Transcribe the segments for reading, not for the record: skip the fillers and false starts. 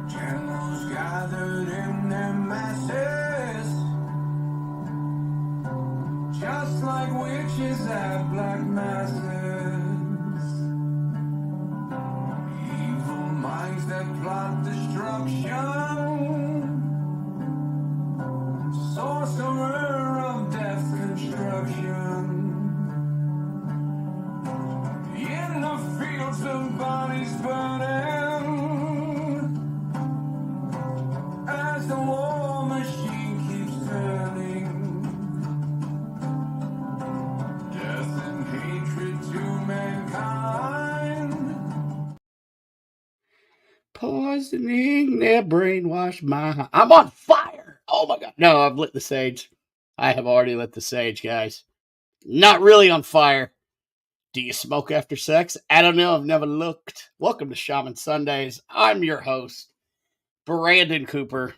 Camels gathered in their masses, just like witches at black masses. Evil minds that plot destruction, sorcerer of death's construction. In the fields of bodies burning, as the war machine keeps turning, death and hatred to mankind, poisoning their brainwashed mind. I'm on fire. Oh my god. No, I've lit the sage. I have already lit the sage, guys. Not really on fire. Do you smoke after sex? I don't know. I've never looked. Welcome to Shaman Sundays. I'm your host, Brandon Cooper.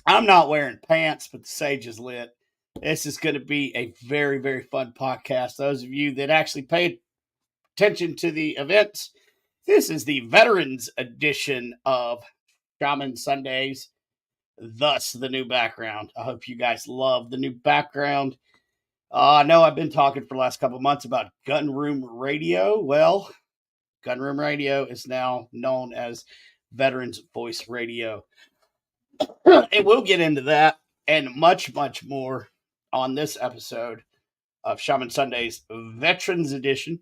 I'm not wearing pants, but the sage is lit. This is going to be a very, very fun podcast. Those of you that actually paid attention to the events, this is the Veterans edition of Shaman Sundays, thus the new background. I hope you guys love the new background. I know I've been talking for the last couple of months about Gun Room Radio. Well, Gun Room Radio is now known as Veterans Voice Radio. And we'll get into that and much, much more on this episode of Shaman Sundays Veterans Edition.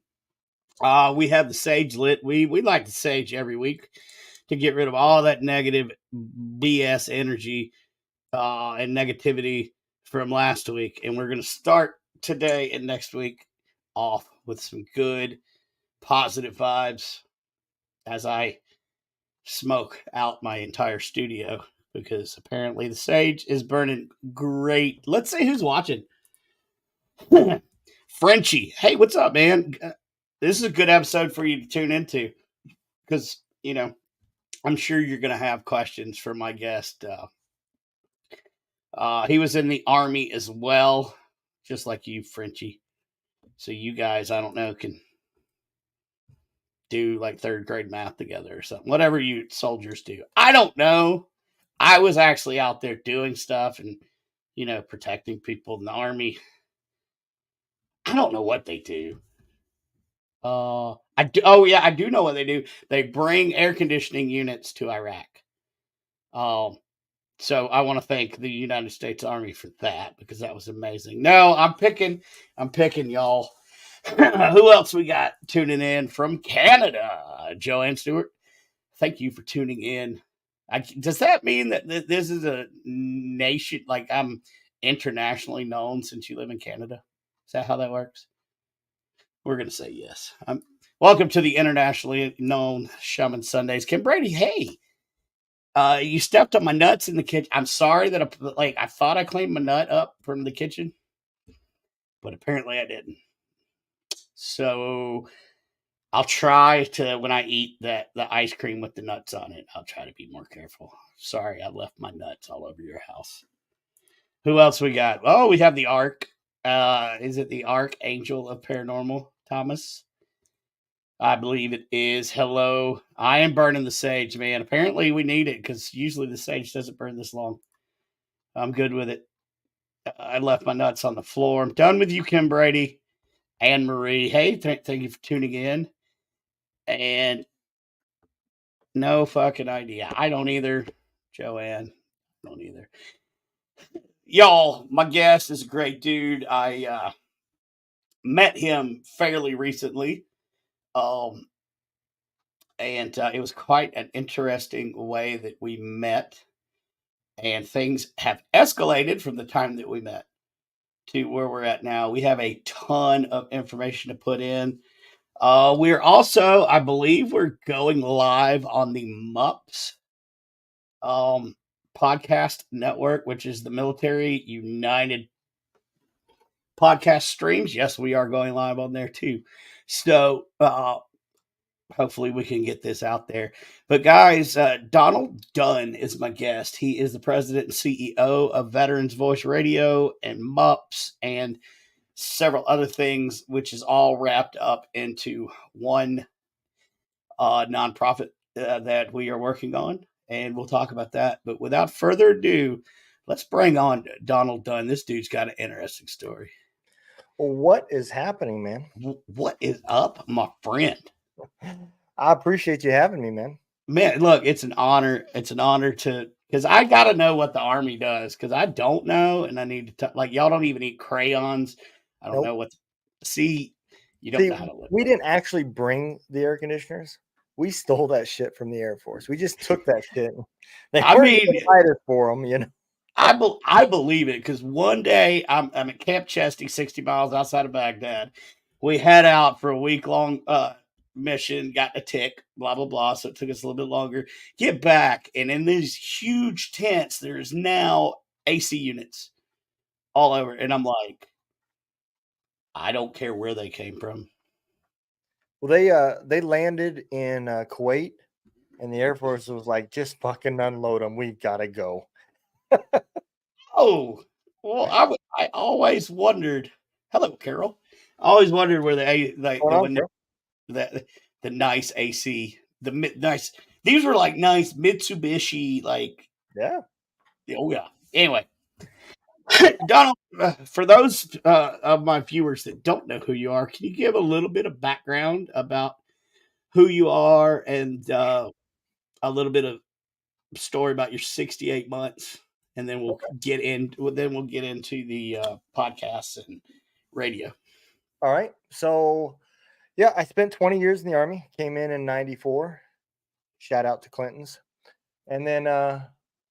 We have the sage lit. We like the sage every week to get rid of all that negative BS energy and negativity from last week. And we're going to start today and next week off with some good positive vibes as I smoke out my entire studio because apparently the sage is burning great. Let's see who's watching. Frenchie. Hey, what's up, man? This is a good episode for you to tune into because, you know, I'm sure you're going to have questions for my guest. He was in the Army as well, just like you, Frenchie. So you guys, I don't know, can do like third grade math together or something. Whatever you soldiers do. I don't know. I was actually out there doing stuff and, you know, protecting people in the Army. I don't know what they do. I do. Oh yeah, I do know what they do. They bring air conditioning units to Iraq. So I want to thank the United States Army for that because that was amazing. No, I'm picking y'all. Who else we got tuning in from Canada? Joanne Stewart. Thank you for tuning in. Does that mean that this is a nation, like I'm internationally known since you live in Canada? Is that how that works? We're going to say yes. Welcome to the internationally known Shaman Sundays. Kim Brady, hey, you stepped on my nuts in the kitchen. I'm sorry that I thought I cleaned my nut up from the kitchen, but apparently I didn't. So I'll try to, when I eat the ice cream with the nuts on it, I'll try to be more careful. Sorry, I left my nuts all over your house. Who else we got? Oh, we have the Ark. Is it the Archangel of Paranormal, Thomas? I believe it is. Hello. I am burning the sage, man. Apparently we need it because usually the sage doesn't burn this long. I'm good with it. I left my nuts on the floor. I'm done with you, Kim Brady. Anne Marie. Hey, thank you for tuning in. And no fucking idea. I don't either. Joanne. I don't either. Y'all, my guest is a great dude. I met him fairly recently. And it was quite an interesting way that we met. And things have escalated from the time that we met to where we're at now. We have a ton of information to put in. We're also, I believe we're going live on the MUPS podcast network, which is the Military United Podcast Streams. Yes, we are going live on there too. So hopefully we can get this out there. But guys, Donald Dunn is my guest. He is the president and CEO of Veterans Voice Radio and MUPS and several other things, which is all wrapped up into one nonprofit that we are working on. And we'll talk about that. But without further ado, let's bring on Donald Dunn. This dude's got an interesting story. Well, what is happening, man? What is up, my friend? I appreciate you having me, man. Man, look, it's an honor. It's an honor to, because I got to know what the Army does, because I don't know, and I need to, like, y'all don't even eat crayons. I don't know what, see, you don't know how to live. We didn't actually bring the air conditioners. We stole that shit from the Air Force. We just took that shit. I mean, fighted for them, you know. I believe it, because one day I'm at Camp Chesty, 60 miles outside of Baghdad. We head out for a week-long mission, got a tick, blah, blah, blah. So it took us a little bit longer. Get back, and in these huge tents, there's now AC units all over. And I'm like, I don't care where they came from. Well, they landed in Kuwait, and the Air Force was like, just fucking unload them. We got to go. Oh, well, I always wondered. Hello, Carol. I always wondered where the nice AC, nice. These were like nice Mitsubishi, like yeah. Oh yeah. Anyway, Donald, for those of my viewers that don't know who you are, can you give a little bit of background about who you are and a little bit of story about your 68 months, and then we'll get into the podcasts and radio. All right. So, yeah, I spent 20 years in the Army. Came in '94. Shout out to Clintons, and then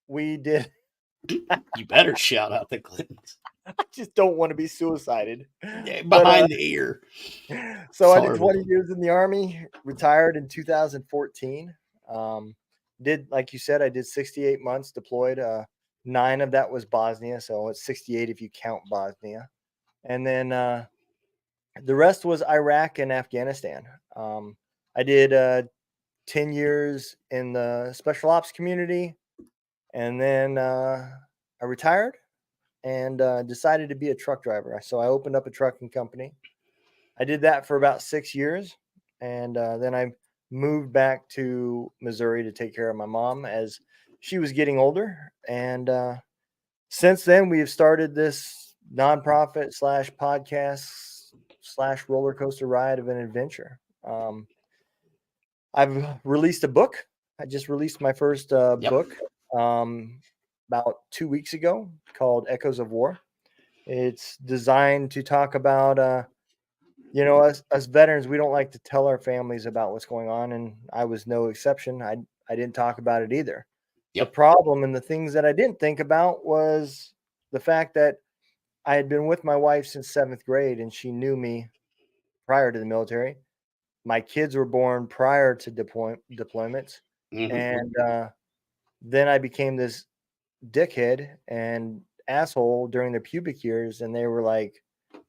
we did. You better shout out the Clintons. I just don't want to be suicided. Yeah, behind the ear. So I did 20 years in the Army, retired in 2014. Did, like you said, I did 68 months deployed. 9 of that was Bosnia. So it's 68 if you count Bosnia. And then the rest was Iraq and Afghanistan. I did 10 years in the special ops community. And then I retired and decided to be a truck driver. So I opened up a trucking company. I did that for about 6 years. And then I moved back to Missouri to take care of my mom as she was getting older. And since then, we have started this nonprofit / podcast / roller coaster ride of an adventure. I've released a book. I just released my first book about 2 weeks ago called Echoes of War. It's designed to talk about, us veterans, we don't like to tell our families about what's going on. And I was no exception. I didn't talk about it either. Yep. The problem and the things that I didn't think about was the fact that I had been with my wife since 7th grade and she knew me prior to the military. My kids were born prior to deployments. Mm-hmm. And then I became this dickhead and asshole during their pubic years. And they were like,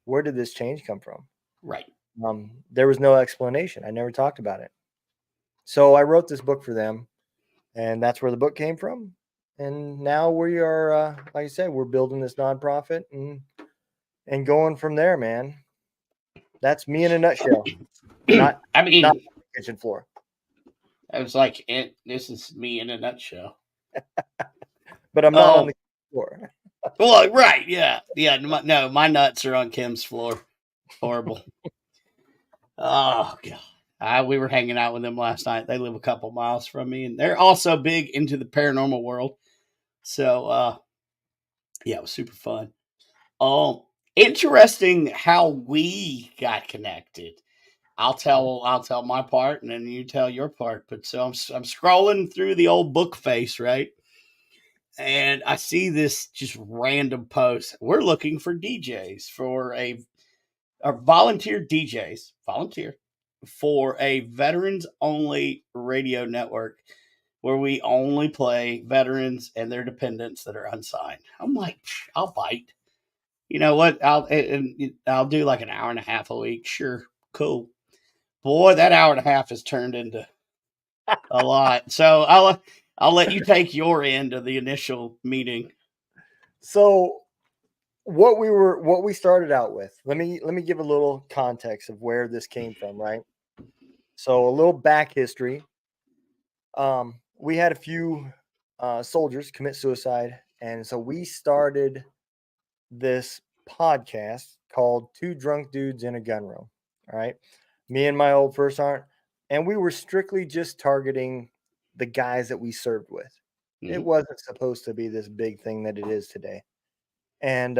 where did this change come from? Right. There was no explanation. I never talked about it. So I wrote this book for them. And that's where the book came from. And now we are, like I said, we're building this nonprofit and going from there, man. That's me in a nutshell. Not the kitchen floor. I was like, this is me in a nutshell. But I'm not on the floor. Well, right, yeah. No, my nuts are on Kim's floor. Horrible. Oh God. We were hanging out with them last night. They live a couple miles from me, and they're also big into the paranormal world. So, it was super fun. Interesting how we got connected. I'll tell my part, and then you tell your part. But so I'm scrolling through the old book face, right? And I see this just random post. We're looking for DJs for volunteer DJs for a veterans only radio network where we only play veterans and their dependents that are unsigned. I'm like, I'll bite. You know what? I'll do like an hour and a half a week. Sure, cool. Boy, that hour and a half has turned into a lot. So I'll let you take your end of the initial meeting. So what we started out with. Let me give a little context of where this came from, right? So a little back history. We had a few soldiers commit suicide, and so we started this podcast called Two Drunk Dudes in a Gun Room. All right. Me and my old first sergeant, and we were strictly just targeting the guys that we served with. It Mhm. wasn't supposed to be this big thing that it is today. And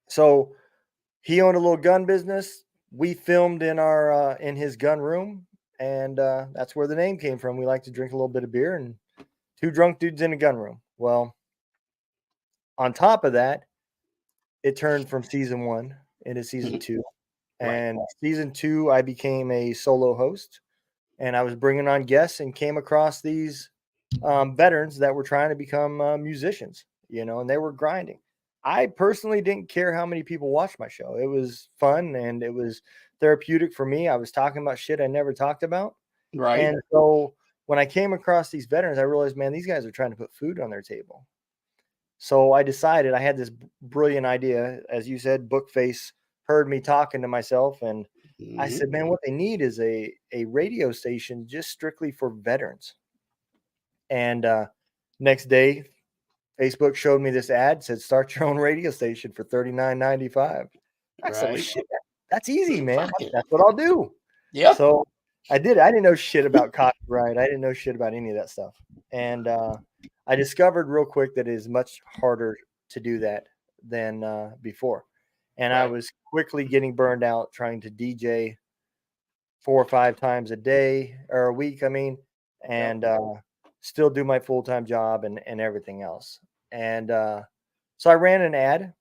so he owned a little gun business. We filmed in his gun room, and that's where the name came from. We like to drink a little bit of beer and two drunk dudes in a gun room. Well, on top of that, it turned from season 1 into season 2. Right. And season 2, I became a solo host, and I was bringing on guests and came across these veterans that were trying to become musicians, and they were grinding. I personally didn't care how many people watched my show. It was fun and it was therapeutic for me. I was talking about shit I never talked about. Right. And so when I came across these veterans, I realized, man, these guys are trying to put food on their table. So I decided I had this brilliant idea. As you said, Bookface heard me talking to myself, and I Mhm. said, man, what they need is a radio station just strictly for veterans. And next day, Facebook showed me this ad, said start your own radio station for $39.95. I said, well, Right. shit, that's easy, man. Fuck it. That's what I'll do. Yep. So I did. I didn't know shit about copyright. I didn't know shit about any of that stuff. And I discovered real quick that it is much harder to do that than before. And I Right. was quickly getting burned out trying to DJ 4 or 5 times a day or a week. I mean, Yep. and still do my full time job and everything else. And so I ran an ad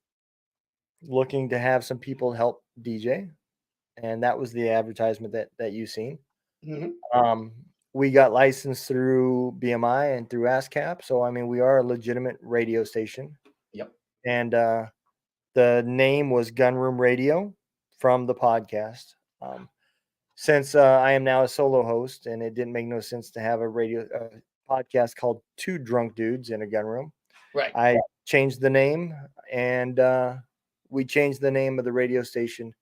looking to have some people help DJ, and that was the advertisement that you seen. Mhm. Um, we got licensed through BMI and through ASCAP, so I mean we are a legitimate radio station, Yep. and the name was Gunroom Radio from the podcast. Since I am now a solo host, and it didn't make no sense to have a radio podcast called Two Drunk Dudes in a Gun Room, Right. I changed the name, and we changed the name of the radio station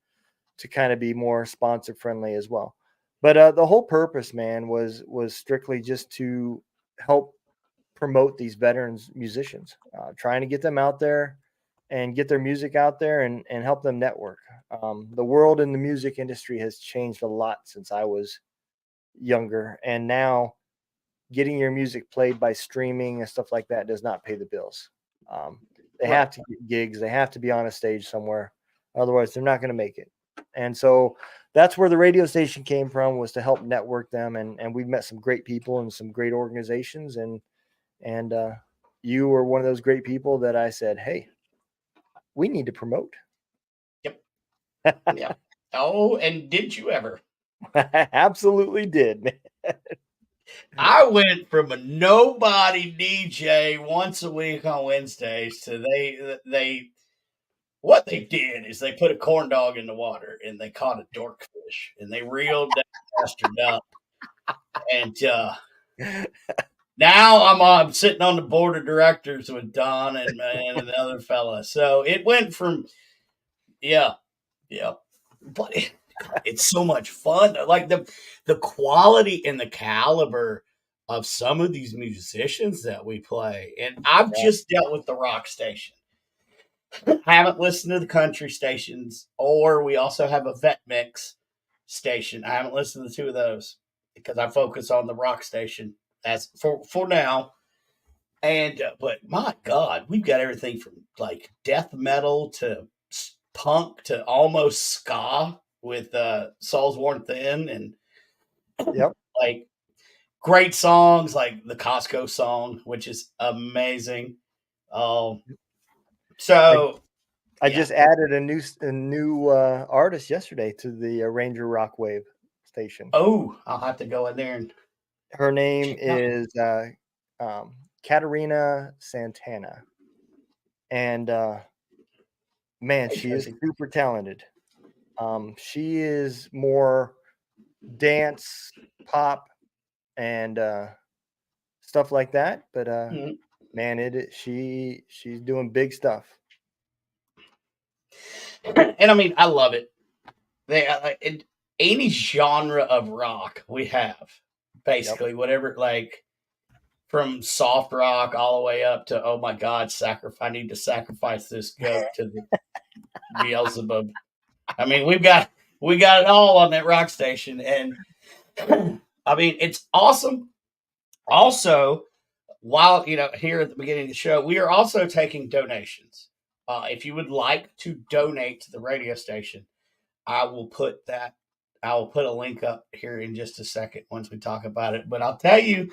to kind of be more sponsor friendly as well. But the whole purpose, man, was strictly just to help promote these veterans musicians, trying to get them out there and get their music out there and help them network. The world in the music industry has changed a lot since I was younger, and now getting your music played by streaming and stuff like that does not pay the bills. Um, they Right. have to get gigs, they have to be on a stage somewhere, otherwise they're not going to make it. And so that's where the radio station came from, was to help network them, and we've met some great people and some great organizations, and you were one of those great people that I said, hey, we need to promote. Yep. Yep. Oh, and did you ever? I absolutely did, man. I went from a nobody DJ once a week on Wednesdays to they what they did is they put a corn dog in the water and they caught a dorkfish and they reeled that bastard up. And now I'm sitting on the board of directors with Don and the other fella. So it went from yeah, yeah. But it's so much fun. Like the quality and the caliber of some of these musicians that we play. And I've just dealt with the rock station. I haven't listened to the country stations, or we also have a vet mix station. I haven't listened to two of those because I focus on the rock station as for now. And but my God, we've got everything from like death metal to punk to almost ska with Souls Worn Thin and Yep. like great songs like the Costco song, which is amazing. Um, I, so I yeah. just added a new artist yesterday to the Ranger Rock Wave station. Oh, I'll have to go in there and Her name is Katarina Santana, and man, Hey, she is Tracy. super talented. She is more dance, pop, and stuff like that. But Mhm. man, she's doing big stuff. And I mean, I love it. Any genre of rock we have, Yep. basically, whatever, like from soft rock all the way up to, oh my God, I need to sacrifice this goat to the Beelzebub. I mean, we got it all on that rock station, and I mean, it's awesome. Also, while here at the beginning of the show, we are also taking donations. If you would like to donate to the radio station, I will put that. I will put a link up here in just a second once we talk about it. But I'll tell you,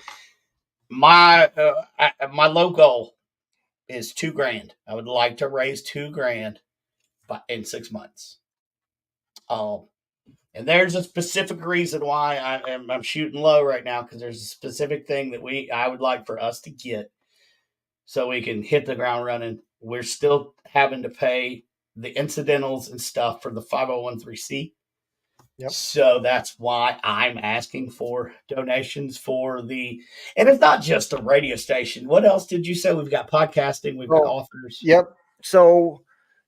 my low goal is $2,000. I would like to raise $2,000 in 6 months. Um, and there's a specific reason why I'm shooting low right now, because there's a specific thing that I would like for us to get so we can hit the ground running. We're still having to pay the incidentals and stuff for the 501(c). Yep. So that's why I'm asking for donations and it's not just a radio station. What else did you say? We've got podcasting, we've got Oh, authors. yep. So,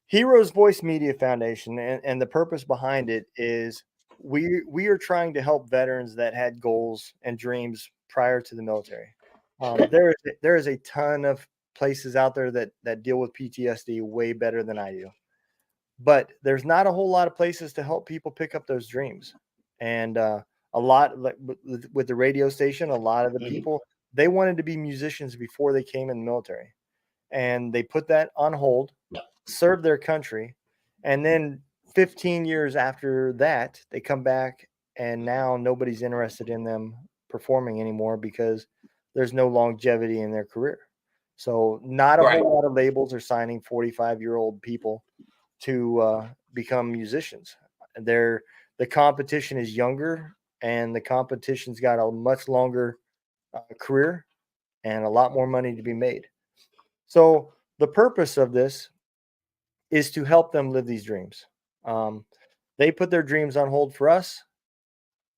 Heroes Voice Media Foundation, and the purpose behind it is we are trying to help veterans that had goals and dreams prior to the military. There is a ton of places out there that deal with PTSD way better than I do, but there's not a whole lot of places to help people pick up those dreams. And a lot like with the radio station, a lot of the Mhm. people, they wanted to be musicians before they came in the military, and they put that on hold, served their country, and then 15 years after that, they come back, and now nobody's interested in them performing anymore because there's no longevity in their career. So, not a Right. whole lot of labels are signing 45-year-old people to become musicians. They're the competition is younger, and the competition's got a much longer career and a lot more money to be made. So the purpose of this is to help them live these dreams. Um, they put their dreams on hold for us.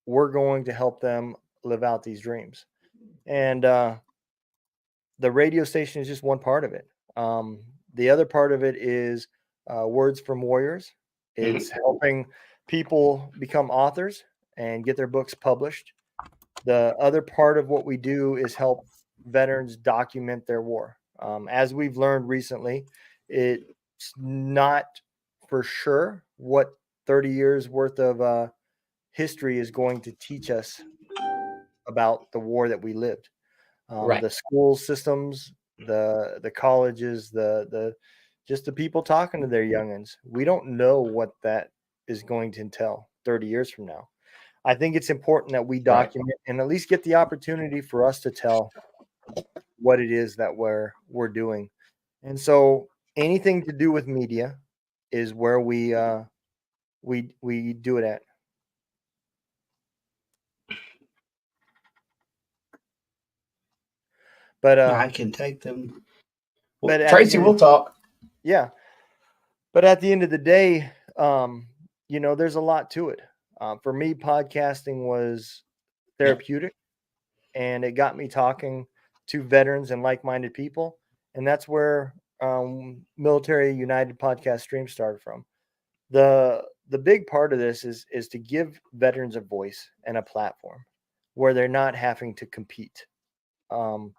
We're going to help them live out these dreams. And the radio station is just one part of it. The other part of it is Words from Warriors. It's Mhm. helping people become authors and get their books published. The other part of what we do is help veterans document their war. As we've learned recently, it's not for sure what 30 years worth of history is going to teach us about the war that we lived. Right. The school systems, the colleges, the just the people talking to their youngins. We don't know what that is going to entail 30 years from now. I think it's important that we Right. document and at least get the opportunity for us to tell what it is that we're doing. And so anything to do with media is where we do it at. But I can take them. Well, but at the Tracy, end of, we'll talk. yeah, but at the end of the day, there's a lot to it. For me, podcasting was Yeah. therapeutic, and it got me talking to veterans and like-minded people, and that's where Military United Podcast Stream started from. The big part of this is to give veterans a voice and a platform where they're not having to compete. Um,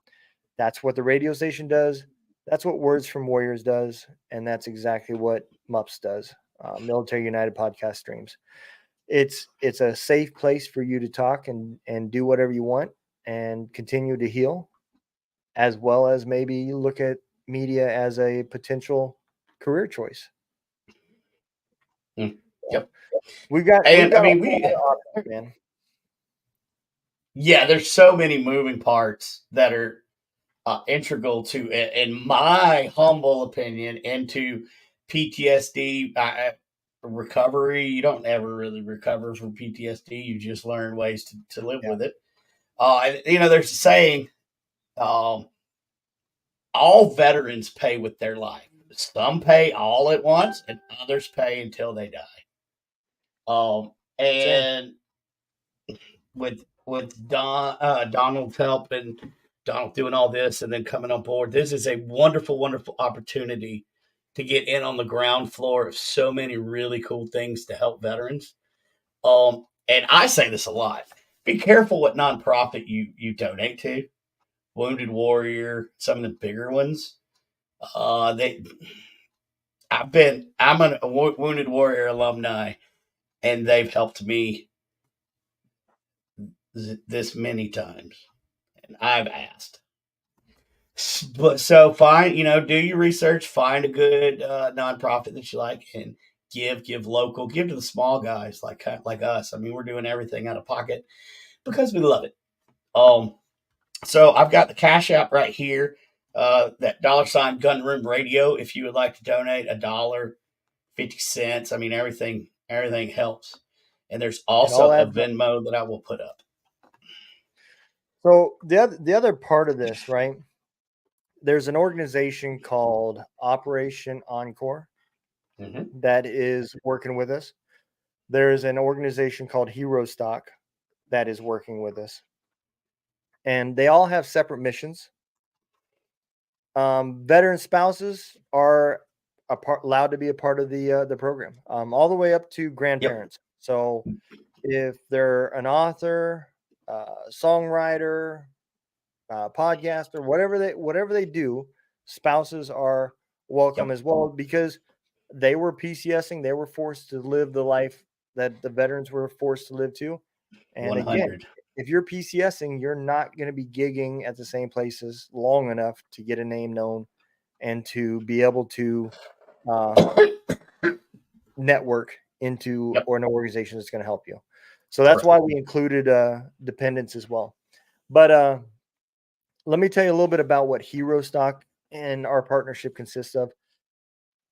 that's what the radio station does. That's what Words from Warriors does, and that's exactly what MUPS does. Military United Podcast Streams. It's a safe place for you to talk and do whatever you want and continue to heal, as well as maybe look at media as a potential career choice. Mm. Yep. We've And I got a mean, lot of options, man. yeah, there's so many moving parts that are integral to, in my humble opinion, into PTSD recovery. You don't ever really recover from PTSD. You just learn ways to live Yeah. with it. There's a saying, all veterans pay with their life. Some pay all at once, and others pay until they die. And with Donald's help and Donald doing all this and then coming on board, this is a wonderful, wonderful opportunity to get in on the ground floor of so many really cool things to help veterans. And I say this a lot: be careful what nonprofit you donate to. Wounded Warrior, some of the bigger ones. I'm a Wounded Warrior alumni, and they've helped me this many times, and I've asked. But so find, do your research, find a good nonprofit that you like, and give local, give to the small guys like us. I mean, we're doing everything out of pocket because we love it. So I've got the Cash App right here. That $ Gun Room Radio. If you would like to donate $1.50, I mean everything helps. And there's also a Venmo that I will put up. So the other part of this, right? There's an organization called Operation Encore that is working with us. There's an organization called Hero Stock that is working with us. And they all have separate missions. Veteran spouses are allowed to be a part of the program, all the way up to grandparents. Yep. So if they're an author, songwriter, podcaster, whatever they do, spouses are welcome as well, because they were PCSing. They were forced to live the life that the veterans were forced to live too. And 100. Again, if you're PCSing, you're not going to be gigging at the same places long enough to get a name known and to be able to network into or an organization that's going to help you. So that's why we included dependents as well. But let me tell you a little bit about what Hero Stock and our partnership consists of.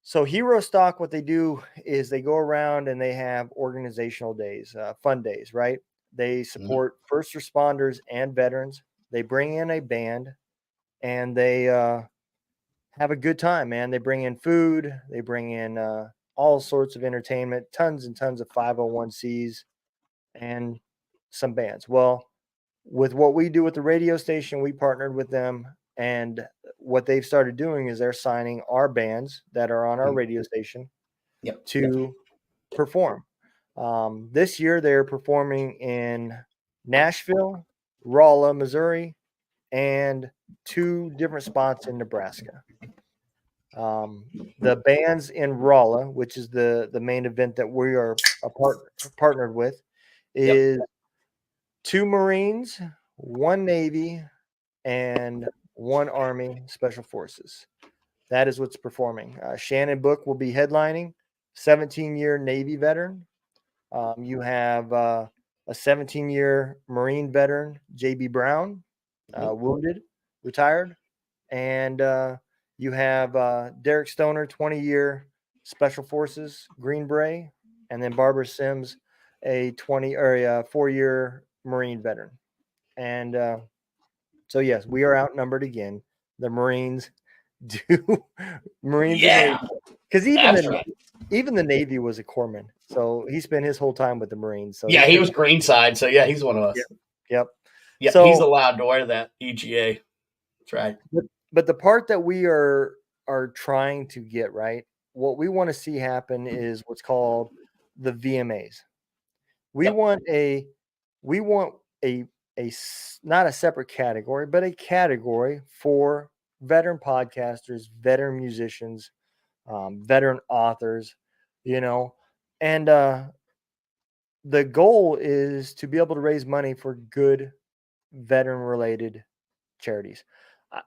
So Hero Stock, what they do is they go around and they have organizational days, fun days, right? They support first responders and veterans. They bring in a band and they have a good time, man. They bring in food. They bring in all sorts of entertainment, tons and tons of 501c and some bands. Well, with what we do with the radio station, we partnered with them, and what they've started doing is they're signing our bands that are on our radio station to perform. This year, they're performing in Nashville, Rolla, Missouri, and 2 different spots in Nebraska. The bands in Rolla, which is the main event that we are partnered with, is 2 Marines, 1 Navy, and 1 Army Special Forces. That is what's performing. Shannon Book will be headlining, 17-year Navy veteran. You have a 17-year Marine veteran, J.B. Brown, wounded, retired. And you have Derek Stoner, 20-year Special Forces, Green Beret. And then Barbara Sims, a 4-year Marine veteran. And so, yes, we are outnumbered again. The Marines do Marines. Yeah, because even the Navy was a corpsman, so he spent his whole time with the Marines. So yeah, he was Greenside, so yeah, he's one of us. Yep. Yeah, so, he's allowed to wear that EGA. That's right. But the part that we are trying to get right, what we want to see happen is what's called the VMAs. We want a not a separate category, but a category for veteran podcasters, veteran musicians, veteran authors, and the goal is to be able to raise money for good veteran related charities.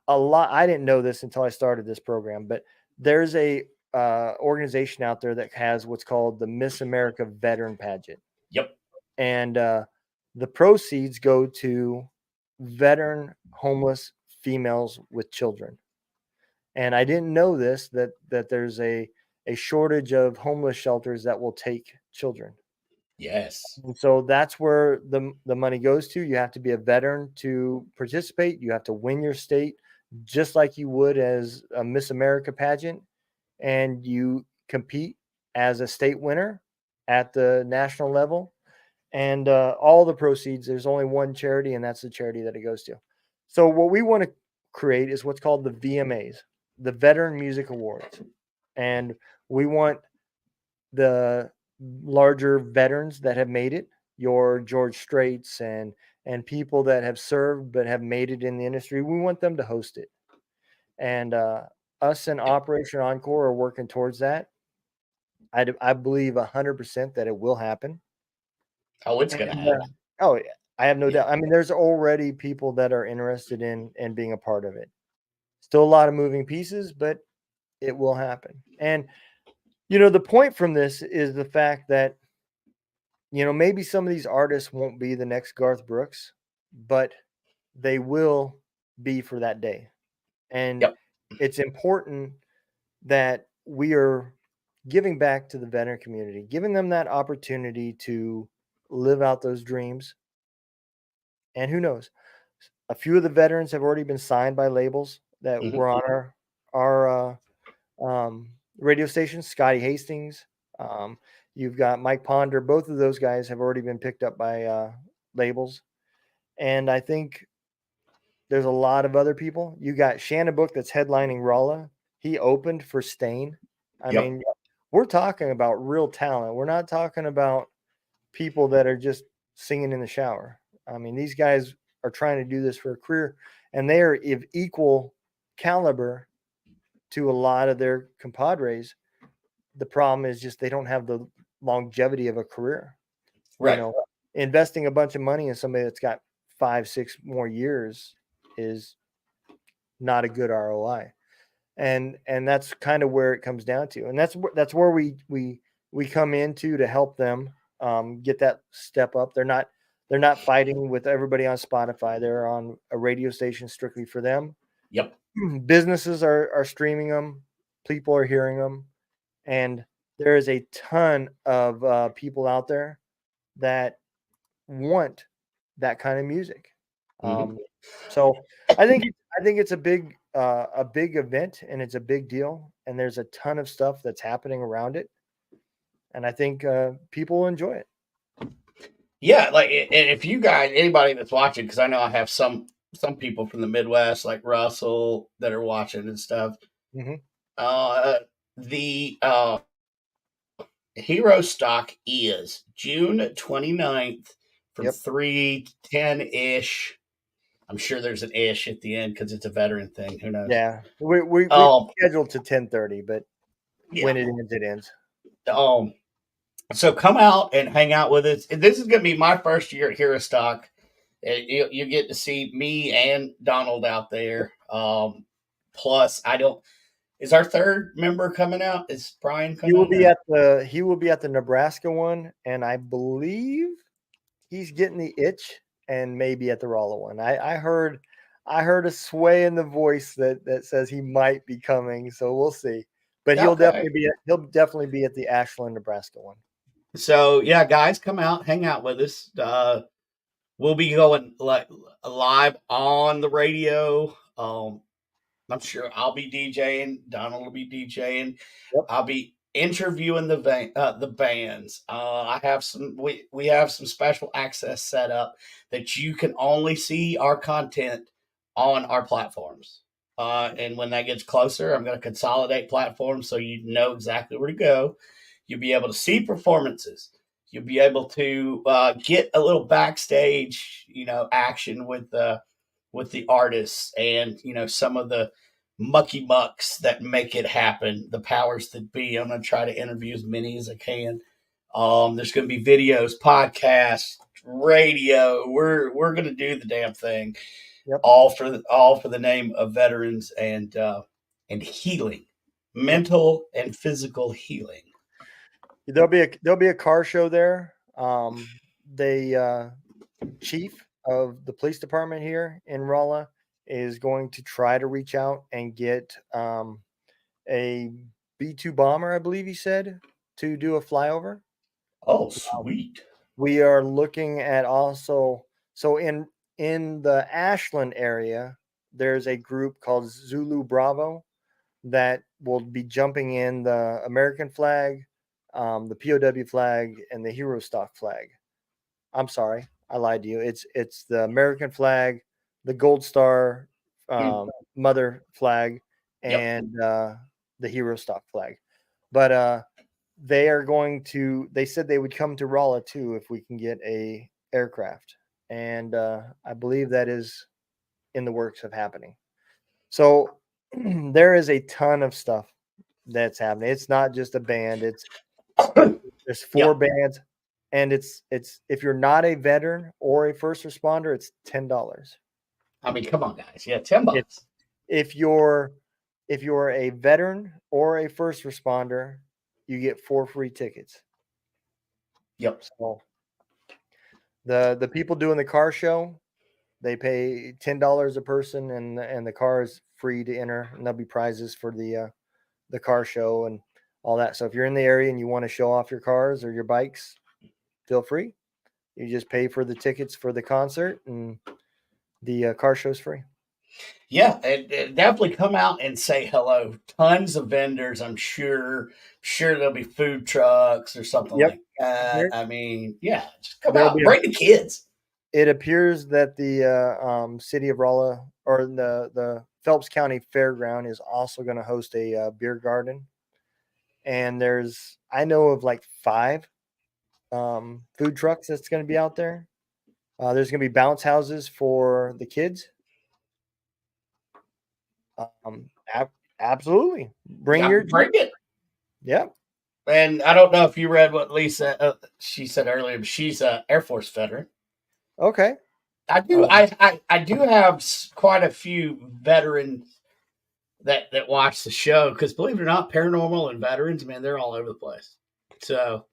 I didn't know this until I started this program, but there's a organization out there that has what's called the Miss America Veteran Pageant. Yep. And the proceeds go to veteran homeless females with children. And I didn't know this, that there's a shortage of homeless shelters that will take children. Yes. And so that's where the money goes to. You have to be a veteran to participate. You have to win your state just like you would as a Miss America pageant, and you compete as a state winner at the national level. And all the proceeds, there's only one charity, and that's the charity that it goes to. So what we want to create is what's called the VMAs, the Veteran Music Awards, and we want the larger veterans that have made it, your George Straits and people that have served but have made it in the industry. We want them to host it, and us and Operation Encore are working towards that. I believe 100% that it will happen. Oh, it's going to And happen. oh, yeah, I have no Yeah. doubt. I mean, there's already people that are interested in being a part of it. Still a lot of moving pieces, but it will happen. And the point from this is the fact that maybe some of these artists won't be the next Garth Brooks, but they will be for that day. And Yep. it's important that we are giving back to the veteran community, giving them that opportunity to live out those dreams. And who knows? A few of the veterans have already been signed by labels that Hmm. were on our radio station. Scotty Hastings, um, you've got Mike Ponder. Both of those guys have already been picked up by labels, and I think there's a lot of other people. You got Shannon Book that's headlining Rolla. He opened for Stain. I Yep. mean, we're talking about real talent. We're not talking about people that are just singing in the shower. I mean, these guys are trying to do this for a career, and they are of equal caliber to a lot of their compadres. The problem is just they don't have the longevity of a career. You Right. know, investing a bunch of money in somebody that's got 5, 6 more years is not a good ROI. And that's kind of where it comes down to, and that's where we come into to help them get that step up. They're not fighting with everybody on Spotify. They're on a radio station strictly for them. Yep. Businesses are streaming them, people are hearing them, and there is a ton of people out there that want that kind of music. Hmm. So I think it's a big event, and it's a big deal, and there's a ton of stuff that's happening around it, and I think people will enjoy it. Yeah. Like, if you guys, anybody that's watching, because I know I have some people from the Midwest, like Russell, that are watching and stuff. Hmm. Uh, the Hero stock is June 29th from Yep. 3:10 ish. I'm sure there's an ish at the end because it's a veteran thing. Who knows? Yeah, we Um, scheduled to 10:30, but yeah. when it ends, it ends. Um, so come out and hang out with us. This is going to be my first year at Hero Stock. You get to see me and Donald out there. Plus, I don't. Is our third member coming out? Is Brian He will coming? be Or? at the Nebraska one, and I believe he's getting the itch, and maybe at the Rolla one. I heard a sway in the voice that says he might be coming, so we'll see. But Okay. he'll definitely be at the Ashland, Nebraska one. So yeah, guys, come out, hang out with us. We'll be going like live on the radio. I'm sure I'll be DJing. Donald will be DJing. Yep. I'll be interviewing the bands. I have we have some special access set up that you can only see our content on our platforms. And when that gets closer, I'm going to consolidate platforms so you know exactly where to go. You'll be able to see performances. You'll be able to get a little backstage, action with the artists and some of the mucky mucks that make it happen, the powers that be. I'm going to try to interview as many as I can. There's going to be videos, podcasts, radio. We're going to do the damn thing, Yep. all for the name of veterans and healing, Yep. mental and physical healing. There'll be a car show there. The chief of the police department here in Rolla is going to try to reach out and get a B-2 bomber, I believe he said, to do a flyover. Oh, sweet. We are looking at also, so in the Ashland area, there's a group called Zulu Bravo that will be jumping in the American flag, the POW flag, and the Hero Stock flag. I'm sorry, I lied to you. It's the American flag, the Gold Star Mm. Mother flag, Yep. and the Hero Stock flag. But they are going to. They said they would come to Rolla too if we can get a aircraft, and I believe that is in the works of happening. So there is a ton of stuff that's happening. It's not just a band. There's four Yep. bands, and it's if you're not a veteran or a first responder, it's $10. I mean, come on, guys. Yeah, $10. If if you're if you're a veteran or a first responder, you get 4 free tickets. Yep. So the people doing the car show, they pay $10 a person, and the car is free to enter, and there'll be prizes for the car show and all that. So if you're in the area and you want to show off your cars or your bikes, feel free. You just pay for the tickets for the concert, and the car show's free. Yeah, and definitely come out and say hello. Tons of vendors, I'm sure. Sure, there'll be food trucks or something Yep. like that. There, I mean, yeah, just come there'll out, be bring the kids. it appears that the city of Rolla, or the Phelps County Fairground, is also going to host a beer garden. And I know of like 5 food trucks that's going to be out there. There's going to be bounce houses for the kids. Um, ab- Absolutely. Bring Yeah, your bring it. Yeah. And I don't know if you read what Lisa she said earlier, but she's a Air Force veteran. Okay. I do. Um, I do have quite a few veterans that watch the show because believe it or not, paranormal and veterans, man, they're all over the place. So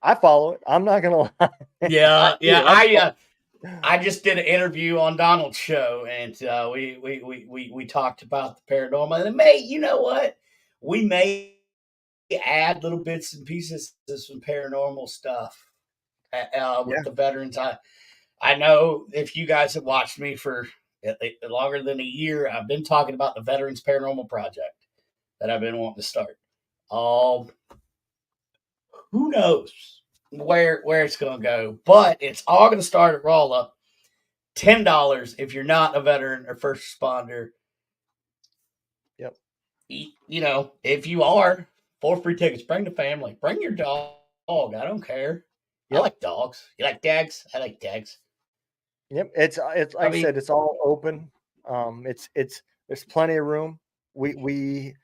I follow it. I'm not gonna lie. I yeah, yeah. do. I just did an interview on Donald's show, and we talked about the paranormal. And may you know what, we may add little bits and pieces of some paranormal stuff with Yeah. the veterans. I know if you guys have watched me for longer than a year, I've been talking about the Veterans Paranormal Project that I've been wanting to start. Um, who knows where it's going to go, but it's all going to start at Roll Up. $10 if you're not a veteran or first responder. Yep. You know, if you are, 4 free tickets. Bring the family. Bring your dog. I don't care. I Yep. like dogs. You like dags? I like dags. Yep. It's I like I mean, said, it's all open. It's there's plenty of room. We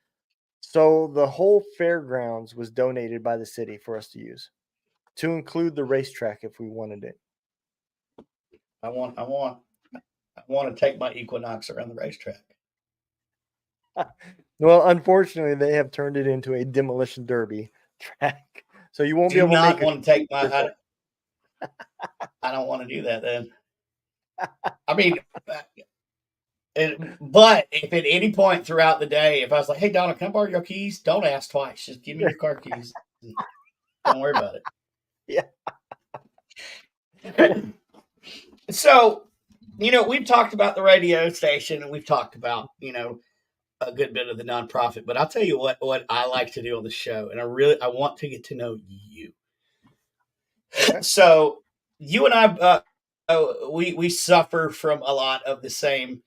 So the whole fairgrounds was donated by the city for us to use, to include the racetrack if we wanted it. I want, I want, I want to take my Equinox around the racetrack. Well, unfortunately, they have turned it into a demolition derby track, so you won't be Do able to not make a want to take my. circle. I don't want to do that. Then I mean, but if at any point throughout the day, if I was like, "Hey, Donna, can I borrow your keys?" Don't ask twice. Just give me your car keys. Don't worry about Yeah. it. So, you know, we've talked about the radio station and we've talked about, you know, a good bit of the nonprofit, but I'll tell you what I like to do on the show, and I want to get to know you. Okay. So, you and I, we suffer from a lot of the same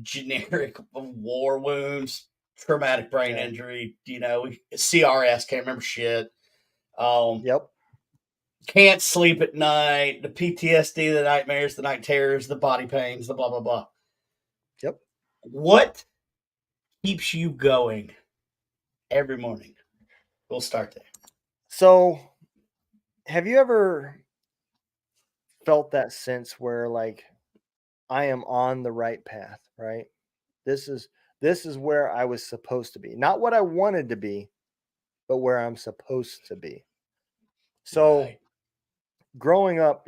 generic war wounds, traumatic brain Yeah. injury. You know, CRS, can't remember shit. Um, Yep. can't sleep at night. The PTSD, the nightmares, the night terrors, the body pains, the blah blah blah. Yep. What keeps you going every morning? We'll start there. So, have you ever felt that sense where, like, I am on the right path, right? This is this is where I was supposed to be. Not what I wanted to be, but where I'm supposed to be. So, Right. growing up,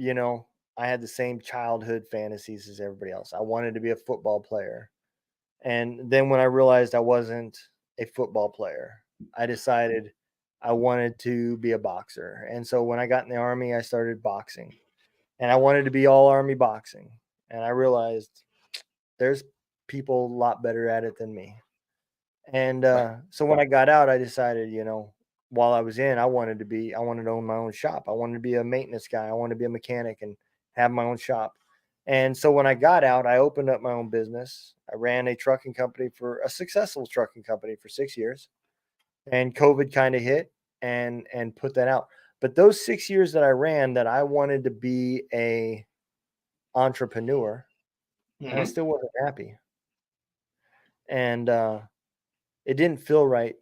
I had the same childhood fantasies as everybody else. I wanted to be a football player. And then when I realized I wasn't a football player, I decided I wanted to be a boxer. And so when I got in the Army, I started boxing. And I wanted to be all Army boxing. And I realized there's people a lot better at it than me. And Right. so when I got out, I decided, while I was in, I wanted to own my own shop. I wanted to be a maintenance guy. I wanted to be a mechanic and have my own shop. And so when I got out, I opened up my own business. I ran a successful trucking company for 6 years, and COVID kind of hit and put that out. But those 6 years that I ran, that I wanted to be a entrepreneur, and I Mm-hmm. still wasn't happy. And it didn't feel right.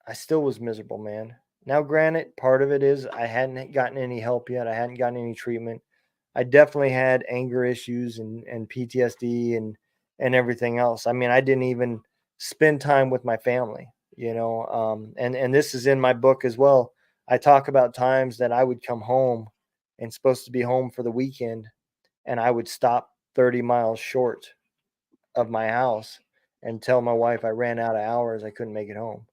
I still was miserable, man. Now, granted, part of it is I hadn't gotten any help yet. I hadn't gotten any treatment. I definitely had anger issues and PTSD and everything else. I mean, I didn't even spend time with my family, and this is in my book as well. I talk about times that I would come home and supposed to be home for the weekend, and I would stop 30 miles short of my house and tell my wife I ran out of hours. I couldn't make it home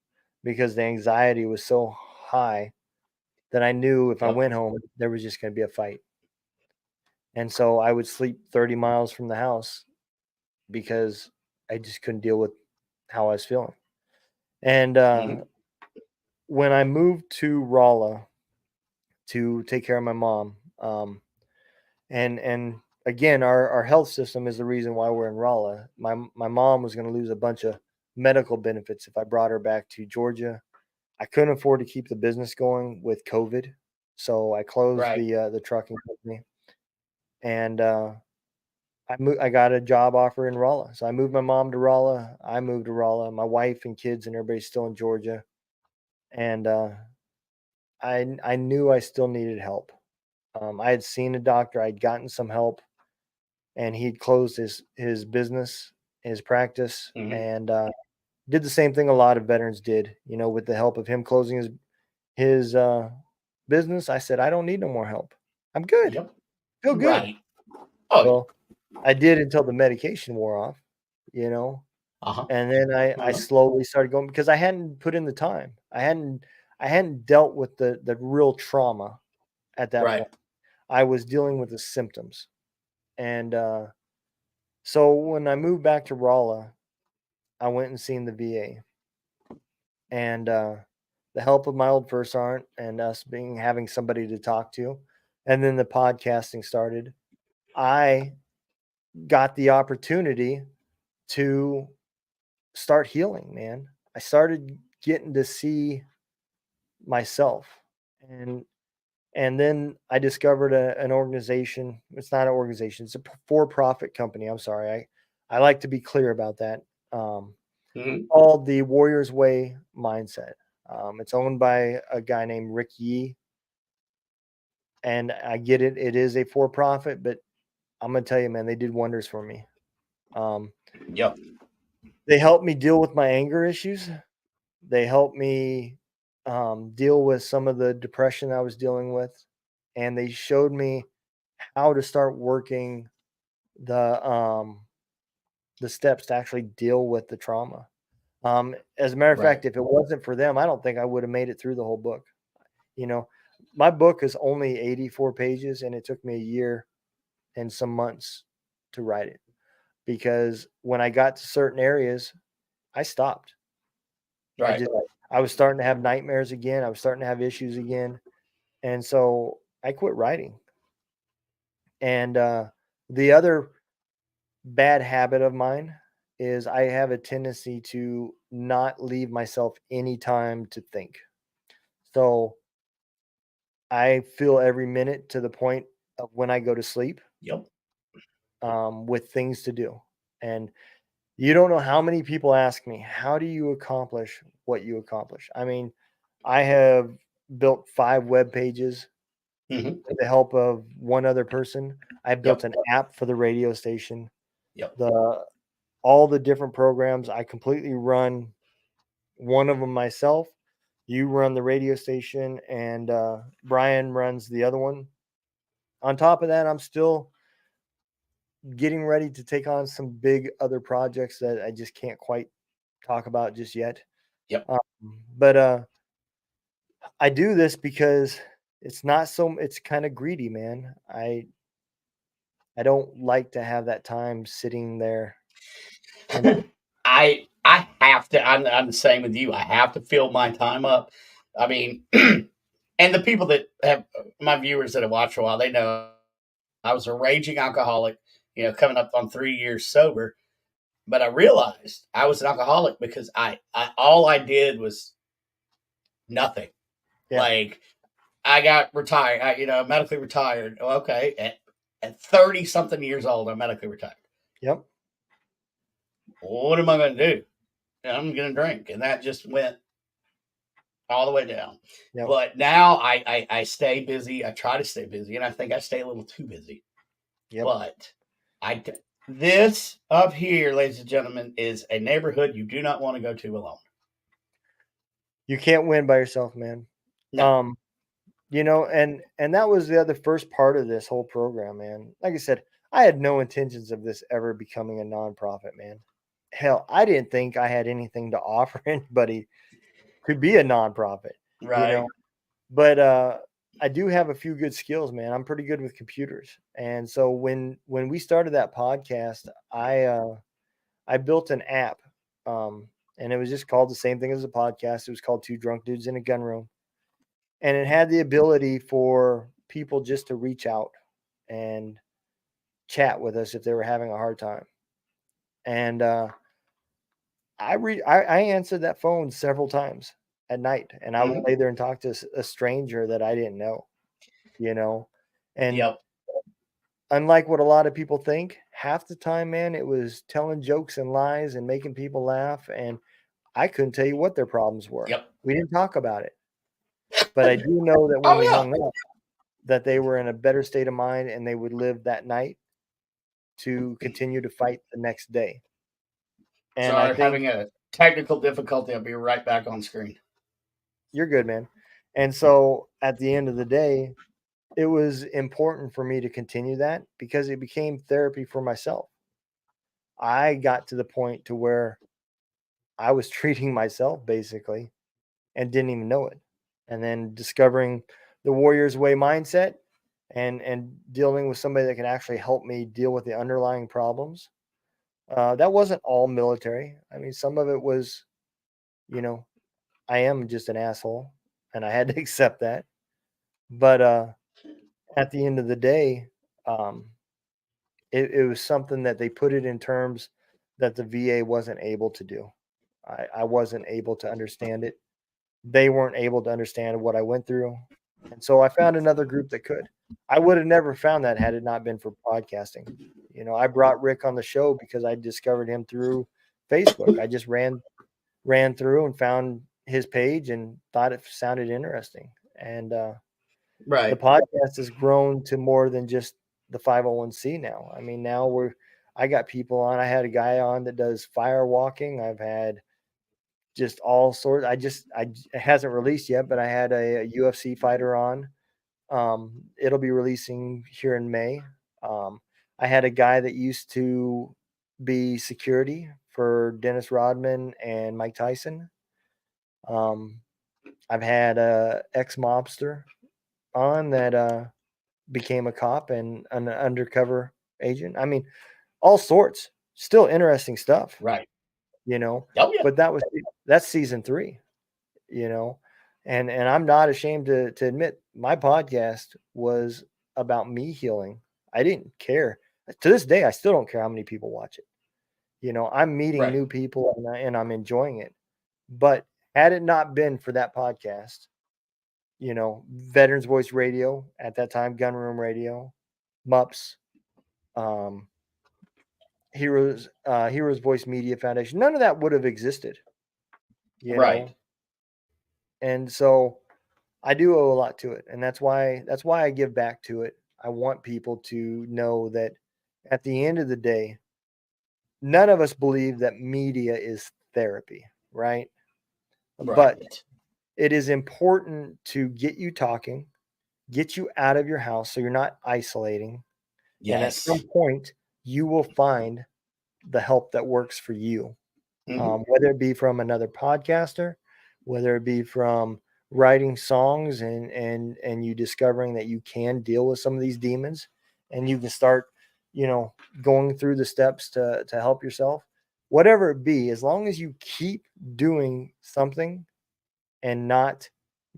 because the anxiety was so high that I knew if I Yep. went home, there was just going to be a fight. And so I would sleep 30 miles from the house because I just couldn't deal with how I was feeling. And Mm-hmm. when I moved to Rolla to take care of my mom, and again, our health system is the reason why we're in Rolla. My mom was going to lose a bunch of medical benefits if I brought her back to Georgia. I couldn't afford to keep the business going with COVID, so I closed Right. the trucking company, and I got a job offer in Rolla. So I moved my mom to Rolla. I moved to Rolla. My wife and kids and everybody's still in Georgia, and I knew I still needed help. I had seen a doctor. I'd gotten some help, and he'd closed his business, his practice, Mm-hmm. and did the same thing a lot of veterans did. With the help of him closing his business, I said, I don't need no more help. I'm good. Yep. Feel good. Right. Oh yeah. Well, I did until the medication wore off, you know, Uh-huh. and then I Uh-huh. slowly started going because I hadn't put in the time. I hadn't dealt with the real trauma at that Right. point. I was dealing with the symptoms. And so when I moved back to Rolla, I went and seen the VA. And the help of my old first sergeant and us having somebody to talk to, and then the podcasting started. I got the opportunity to start healing, man. I started getting to see myself, and then I discovered an organization. It's not an organization; it's a for-profit company. I'm sorry, I like to be clear about that. Um, Mm-hmm. Called the Warriors Way Mindset. It's owned by a guy named Rick Yee, and I get it; it is a for-profit, but I'm gonna tell you, man, they did wonders for me. Um, Yep. they helped me deal with my anger issues. They helped me deal with some of the depression I was dealing with, and they showed me how to start working the um, the steps to actually deal with the trauma. As a matter of Right. fact, if it wasn't for them, I don't think I would have made it through the whole book. You know, my book is only 84 pages, and it took me a year and some months to write it because when I got to certain areas, I stopped. I Right. just I was starting to have nightmares again. I was starting to have issues again. And so I quit writing. And the other bad habit of mine is I have a tendency to not leave myself any time to think. So I feel every minute to the point of when I go to sleep Yep. with things to do. And you don't know how many people ask me, how do you accomplish what you accomplish? I mean, I have built 5 web pages Mm-hmm. with the help of one other person. I built Yep. an app for the radio station. Yep. The All the different programs I completely run one of them myself. You run the radio station, and Brian runs the other one. On top of that, I'm still getting ready to take on some big other projects that I just can't quite talk about just yet. Yep. Um, but I do this because it's kind of greedy, man. I don't like to have that time sitting there. I have to. I'm the same with you. I have to fill my time up. I mean, and the people that have my viewers that have watched for a while, they know I was a raging alcoholic. Coming up on 3 years sober. But I realized I was an alcoholic because I all I did was nothing. Yeah. Like I got retired. Medically retired. Okay, at 30 something years old, I'm medically retired. Yep. What am I going to do? I'm going to drink, and that just went all the way down. Yep. But now I stay busy. I try to stay busy, and I think I stay a little too busy. Yep. But this up here, ladies and gentlemen, is a neighborhood you do not want to go to alone. You can't win by yourself, man. No. And that was the first part of this whole program, man. Like I said, I had no intentions of this ever becoming a nonprofit, man. Hell, I didn't think I had anything to offer anybody could be a nonprofit, Right. But I do have a few good skills, man. I'm pretty good with computers. And so when we started that podcast, I built an app. And it was just called the same thing as a podcast. It was called Two Drunk Dudes in a Gun Room. And it had the ability for people just to reach out and chat with us if they were having a hard time. And I answered that phone several times at night, and I would lay there and talk to a stranger that I didn't know, And Yep. unlike what a lot of people think, half the time, man, it was telling jokes and lies and making people laugh, and I couldn't tell you what their problems were. Yep. We didn't talk about it. But I do know that when we hung up, that they were in a better state of mind and they would live that night to continue to fight the next day. And Sorry, I think having a technical difficulty. I'll be right back on screen. You're good, man. And so at the end of the day, it was important for me to continue that because it became therapy for myself. I got to the point to where I was treating myself basically and didn't even know it. And then discovering the Warriors Way mindset and dealing with somebody that can actually help me deal with the underlying problems. That wasn't all military. I mean, some of it was, I am just an asshole and I had to accept that. But at the end of the day, it was something that they put it in terms that the VA wasn't able to do. I wasn't able to understand it. They weren't able to understand what I went through. And so I found another group that could. I would have never found that had it not been for podcasting. I brought Rick on the show because I discovered him through Facebook. I just ran through and found his page and thought it sounded interesting. And Right. the podcast has grown to more than just the 501c now. I mean, now I got people on. I had a guy on that does fire walking. I've had just all sorts. It hasn't released yet, but I had a UFC fighter on. It'll be releasing here in May. I had a guy that used to be security for Dennis Rodman and Mike Tyson. I've had a ex-mobster on that became a cop and an undercover agent. I mean, all sorts. Still interesting stuff. Right. Oh, yeah. But that's season 3, and I'm not ashamed to admit my podcast was about me healing. I didn't care. To this day, I still don't care how many people watch it. I'm meeting new people and I'm enjoying it. But had it not been for that podcast, Veterans Voice Radio at that time, Gun Room Radio, MUPS, Heroes Voice Media Foundation, none of that would have existed. Right. And so I do owe a lot to it. And that's why I give back to it. I want people to know that at the end of the day, none of us believe that media is therapy, right? But it is important to get you talking, get you out of your house so you're not isolating. Yes. And at some point, you will find the help that works for you, whether it be from another podcaster, whether it be from writing songs and you discovering that you can deal with some of these demons, and you can start, going through the steps to help yourself, whatever it be, as long as you keep doing something and not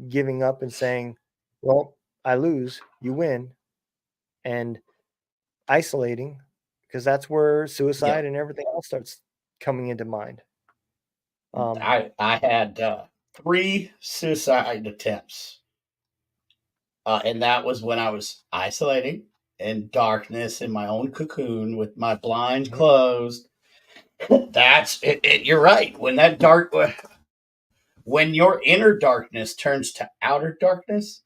giving up and saying, well, I lose, you win, and isolating, because that's where suicide Yep. and everything else starts coming into mind. I had 3 suicide attempts, and that was when I was isolating in darkness in my own cocoon with my blinds Mhm. closed. That's it. You're right. When your inner darkness turns to outer darkness,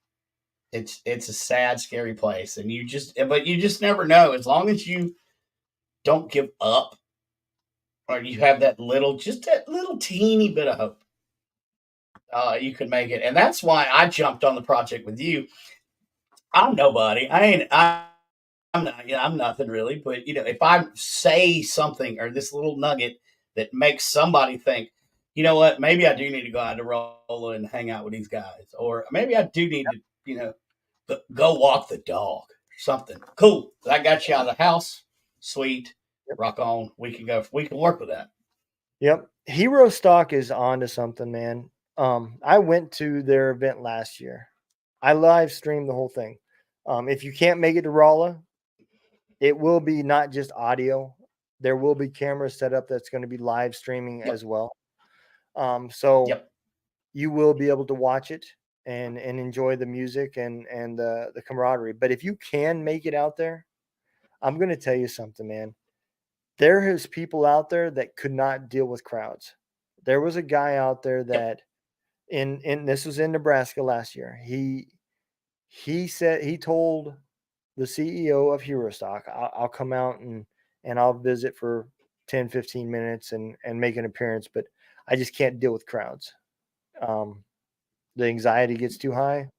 it's a sad, scary place, and but you just never know. As long as you don't give up, or you have that little teeny bit of hope, you can make it. And that's why I jumped on the project with you. I'm nobody. I'm not. I'm nothing really. But if I say something or this little nugget that makes somebody think, you know what, maybe I do need to go out to roll and hang out with these guys, or maybe I do need to, go walk the dog. Something cool. I got you out of the house. Sweet. Yep. Rock on. We can go. We can work with that. Yep. Hero Stock is on to something, man. I went to their event last year. I live streamed the whole thing. If you can't make it to Rolla, it will be not just audio. There will be cameras set up that's going to be live streaming Yep. as well. So Yep. you will be able to watch it and enjoy the music and the camaraderie. But if you can make it out there, I'm going to tell you something, man. There is people out there that could not deal with crowds. There was a guy out there Yep. that in this was in Nebraska last year. He said he told the CEO of Hero Stock, I'll come out and I'll visit for 10, 15 minutes and make an appearance, but I just can't deal with crowds. The anxiety gets too high.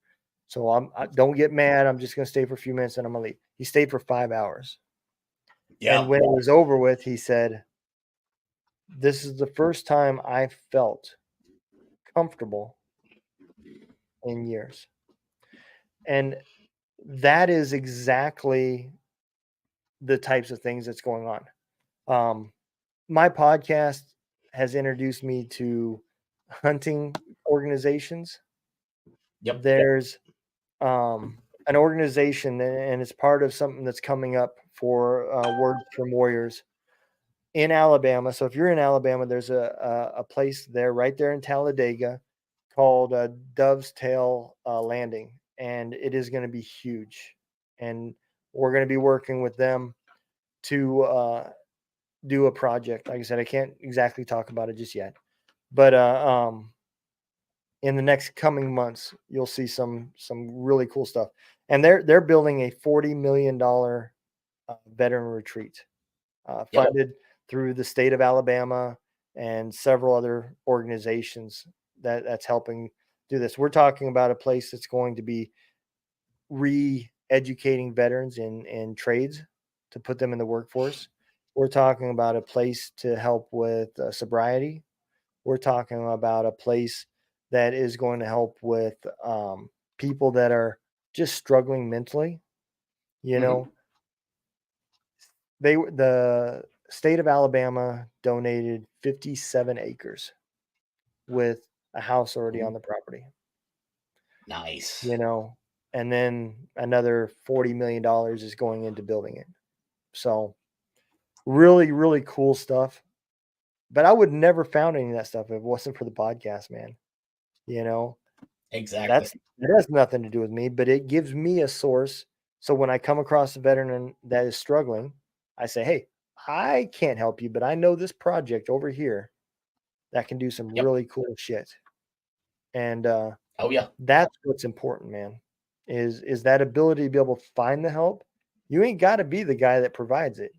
So don't get mad. I'm just going to stay for a few minutes and I'm going to leave. He stayed for 5 hours. And Yeah. when it was over with, he said, this is the first time I felt comfortable in years. And that is exactly the types of things that's going on. My podcast has introduced me to hunting organizations. Yep. There's an organization, and it's part of something that's coming up for Words from Warriors in Alabama. So if you're in Alabama, there's a place there right there in Talladega called Dove's Tail Landing, and it is going to be huge. And we're going to be working with them to do a project. Like I said, I can't exactly talk about it just yet, but in the next coming months, you'll see some really cool stuff. And they're building a $40 million veteran retreat, Yep. funded through the state of Alabama and several other organizations that's helping do this. We're talking about a place that's going to be re-educating veterans in trades to put them in the workforce. We're talking about a place to help with sobriety. We're talking about a place that is going to help with people that are just struggling mentally. You Mm-hmm. know, the state of Alabama donated 57 acres with a house already on the property. Nice. You know, and then another $40 million is going into building it. So really, really cool stuff. But I would never found any of that stuff if it wasn't for the podcast, man. You know, Exactly. that has nothing to do with me, but it gives me a source. So when I come across a veteran that is struggling, I say, hey, I can't help you, but I know this project over here that can do some Yep. really cool shit. And Oh yeah. that's what's important, man, is that ability to be able to find the help. You ain't got to be the guy that provides it,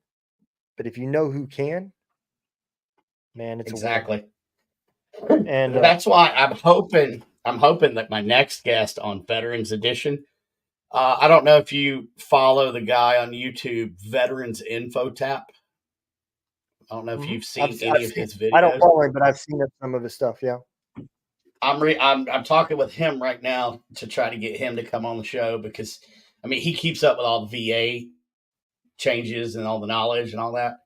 but if you know who can, man, it's a win. Exactly. And That's why I'm hoping that my next guest on Veterans Edition. I don't know if you follow the guy on YouTube, Veterans Info Tap. I don't know if you've seen any I've of seen. his I don't videos. follow him, but I've seen some of his stuff. Yeah. I'm talking with him right now to try to get him to come on the show because I mean he keeps up with all the VA changes and all the knowledge and all that. Yeah.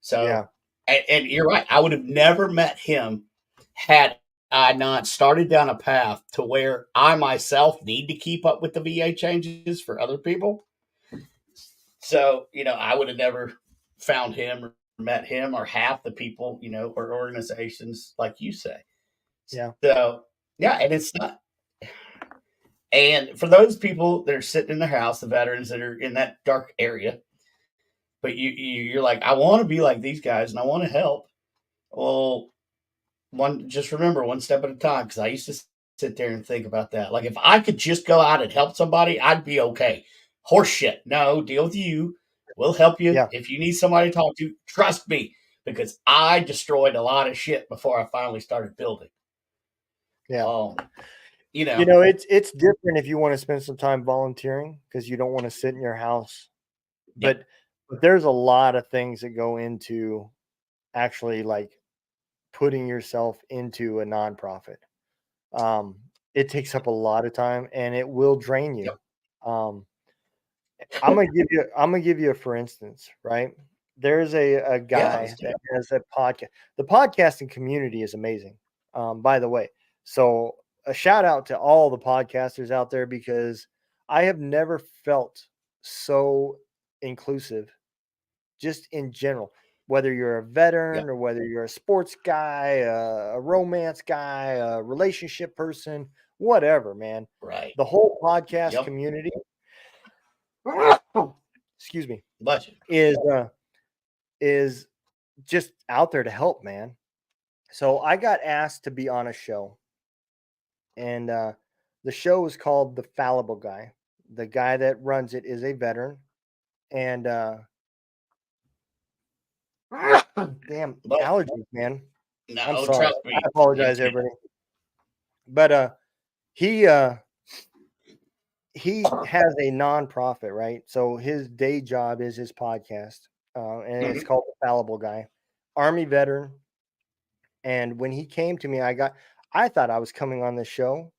So, and you're right. I would have never met him had I not started down a path to where I myself need to keep up with the VA changes for other people. So, I would have never found him or met him or half the people, or organizations like you say. Yeah. So, yeah, and it's not. And for those people that are sitting in their house, the veterans that are in that dark area, but you're like, I want to be like these guys and I want to help. Well, just remember one step at a time because I used to sit there and think about that. Like if I could just go out and help somebody, I'd be okay. Horse shit. No, deal with you. We'll help you. Yeah. If you need somebody to talk to, trust me because I destroyed a lot of shit before I finally started building. Yeah. It's different if you want to spend some time volunteering because you don't want to sit in your house. But there's a lot of things that go into actually like putting yourself into a nonprofit. It takes up a lot of time and it will drain you. Um, I'm gonna give you a for instance, right? There's a guy that has a podcast. The podcasting community is amazing. By the way. So a shout out to all the podcasters out there because I have never felt so inclusive just in general, whether you're a veteran or whether you're a sports guy, a romance guy, a relationship person, whatever, man. Right. The whole podcast community, excuse me, is just out there to help, man. So I got asked to be on a show, and the show is called The Fallible Guy. The guy that runs it is a veteran, and damn allergies, man. No, I'm sorry. trust me. I apologize, everybody. But he has a nonprofit, right? So his day job is his podcast, and it's called The Fallible Guy, Army veteran. And when he came to me, I thought I was coming on this show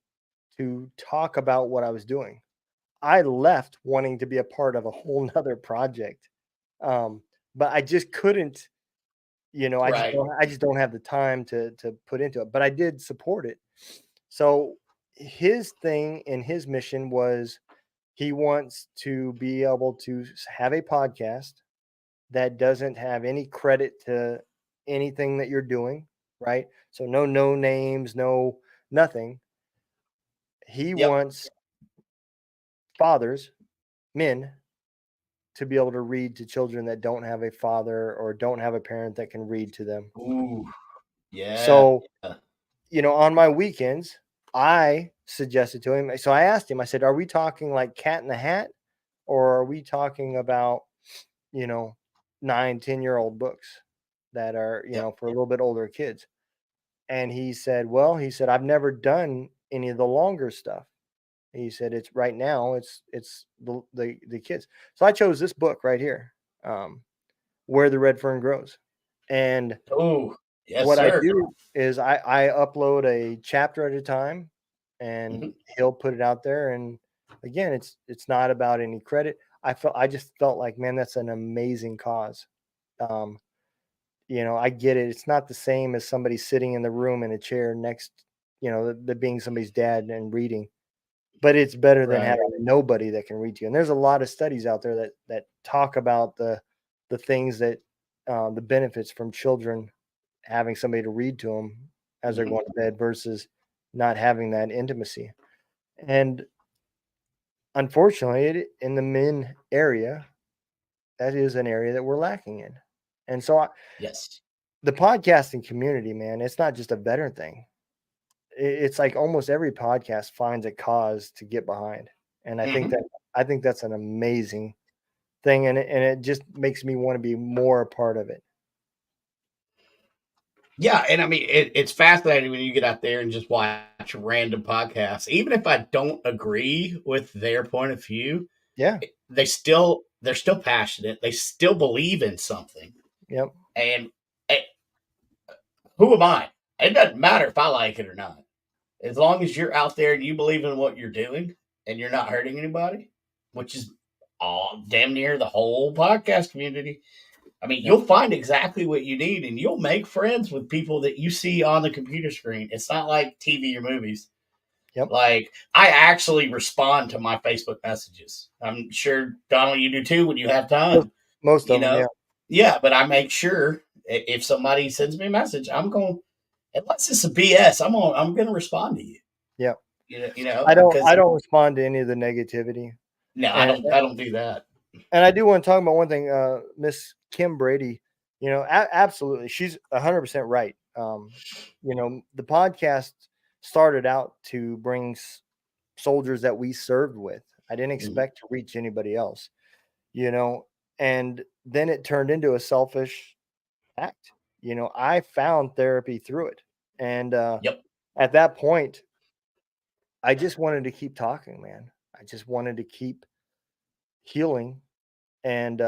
to talk about what I was doing. I left wanting to be a part of a whole nother project, but I just couldn't. I just don't have the time to put into it. But I did support it. So his thing and his mission was he wants to be able to have a podcast that doesn't have any credit to anything that you're doing, right? So no names, no nothing. He wants fathers, men, to be able to read to children that don't have a father or don't have a parent that can read to them. Ooh, yeah. So, on my weekends, I suggested to him. So I asked him, I said, are we talking like Cat in the Hat or are we talking about, 9-10-year-old books that are, for a little bit older kids? And he said, I've never done any of the longer stuff. He said, it's right now, it's the kids. So I chose this book right here, Where the Red Fern Grows. And what I do is I upload a chapter at a time and he'll put it out there. And again, it's not about any credit. I just felt like, man, that's an amazing cause. I get it. It's not the same as somebody sitting in the room in a chair next, the being somebody's dad and reading. But it's better than having nobody that can read to you. And there's a lot of studies out there that talk about the things that the benefits from children having somebody to read to them as they're going to bed versus not having that intimacy. And unfortunately, in the men area, that is an area that we're lacking in. And so the podcasting community, man, it's not just a veteran thing. It's like almost every podcast finds a cause to get behind. And I think that's an amazing thing. And it just makes me want to be more a part of it. Yeah, and I mean it's fascinating when you get out there and just watch random podcasts. Even if I don't agree with their point of view, they're still passionate. They still believe in something. Yep. And who am I? It doesn't matter if I like it or not. as long as you're out there and you believe in what you're doing and you're not hurting anybody, which is all damn near the whole podcast community. I mean, you'll find exactly what you need and you'll make friends with people that you see on the computer screen. It's not like TV or movies. Yep. Like, I actually respond to my Facebook messages. I'm sure, Donald, you do too when you have time. Most of them, yeah. Yeah, but I make sure if somebody sends me a message, I'm going, unless it's a BS, I'm going to respond to you. Yeah. I don't respond to any of the negativity. No, I don't do that. And I do want to talk about one thing. Miss Kim Brady, absolutely, she's 100% right. The podcast started out to bring soldiers that we served with. I didn't expect to reach anybody else, and then it turned into a selfish act. I found therapy through it. And at that point, I just wanted to keep talking, man. I just wanted to keep healing, and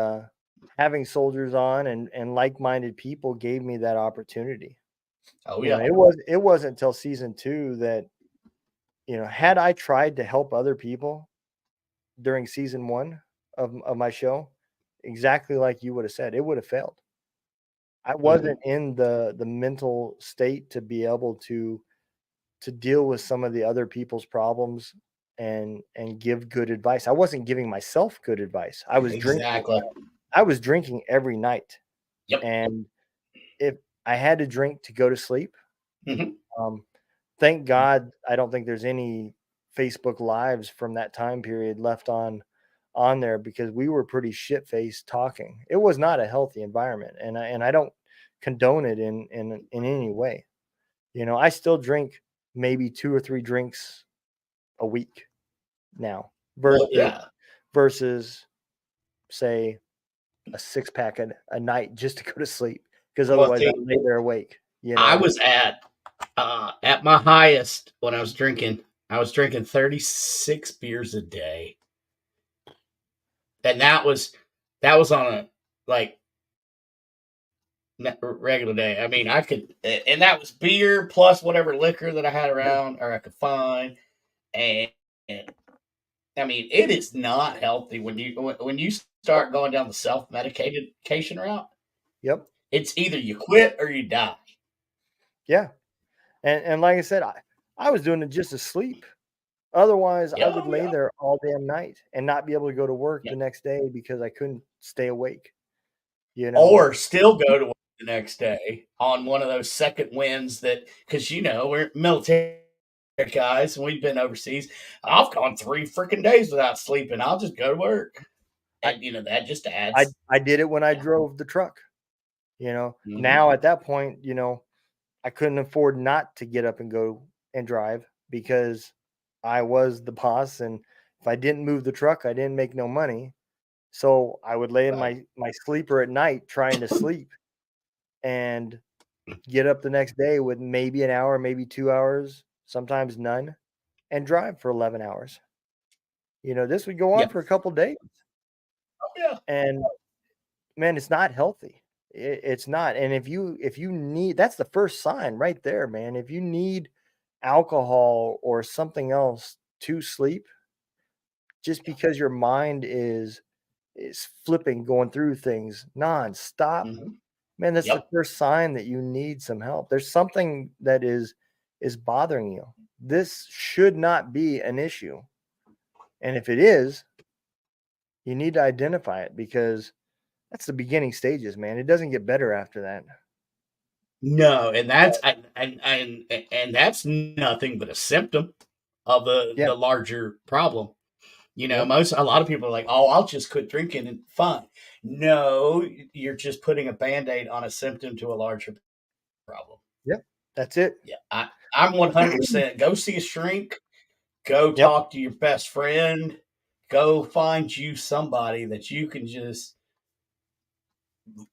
having soldiers on and like-minded people gave me that opportunity. Oh yeah. It wasn't until season 2 that, had I tried to help other people during season 1 of my show, exactly like you would have said, it would have failed. I wasn't in the mental state to be able to deal with some of the other people's problems and give good advice. I wasn't giving myself good advice. I was exactly. I was drinking every night. Yep. And if I had to drink to go to sleep, Mm-hmm. Thank God I don't think there's any Facebook lives from that time period left on there, because we were pretty shit-faced talking. It was not a healthy environment, and I don't condone it in any way. I still drink maybe 2 or 3 drinks a week now versus say a 6-pack a night just to go to sleep, because otherwise I lay there awake. I was at my highest when I was drinking. I was drinking 36 beers a day, and that was on a regular day. I mean, I could, and that was beer plus whatever liquor that I had around or I could find, and I mean, it is not healthy when you start going down the self-medication route. Yep. It's either you quit or you die. Yeah. And like I said, I was doing it just to sleep. Otherwise, I would lay there all damn night and not be able to go to work the next day because I couldn't stay awake. Or still go to work the next day on one of those second winds that, because we're military guys and we've been overseas. I've gone 3 freaking days without sleeping. I'll just go to work. And that just adds. I did it when I drove the truck. Now at that point, I couldn't afford not to get up and go and drive, because I was the boss, and if I didn't move the truck, I didn't make no money. So I would lay in my sleeper at night trying to sleep and get up the next day with maybe an hour, maybe 2 hours, sometimes none, and drive for 11 hours. This would go on for a couple days. Oh yeah. And man, it's not healthy. It's not. And if you need, that's the first sign right there, man. If you need alcohol or something else to sleep, just because your mind is flipping, going through things nonstop, man, that's the first sign that you need some help. There's something that is bothering you. This should not be an issue. And if it is, you need to identify it, because that's the beginning stages, man. It doesn't get better after that. No, and that's and that's nothing but a symptom of the larger problem. A lot of people are like, "Oh, I'll just quit drinking and fine." No, you're just putting a Band-Aid on a symptom to a larger problem. Yep, that's it. Yeah, I'm 100%. Go see a shrink. Go talk to your best friend. Go find you somebody that you can just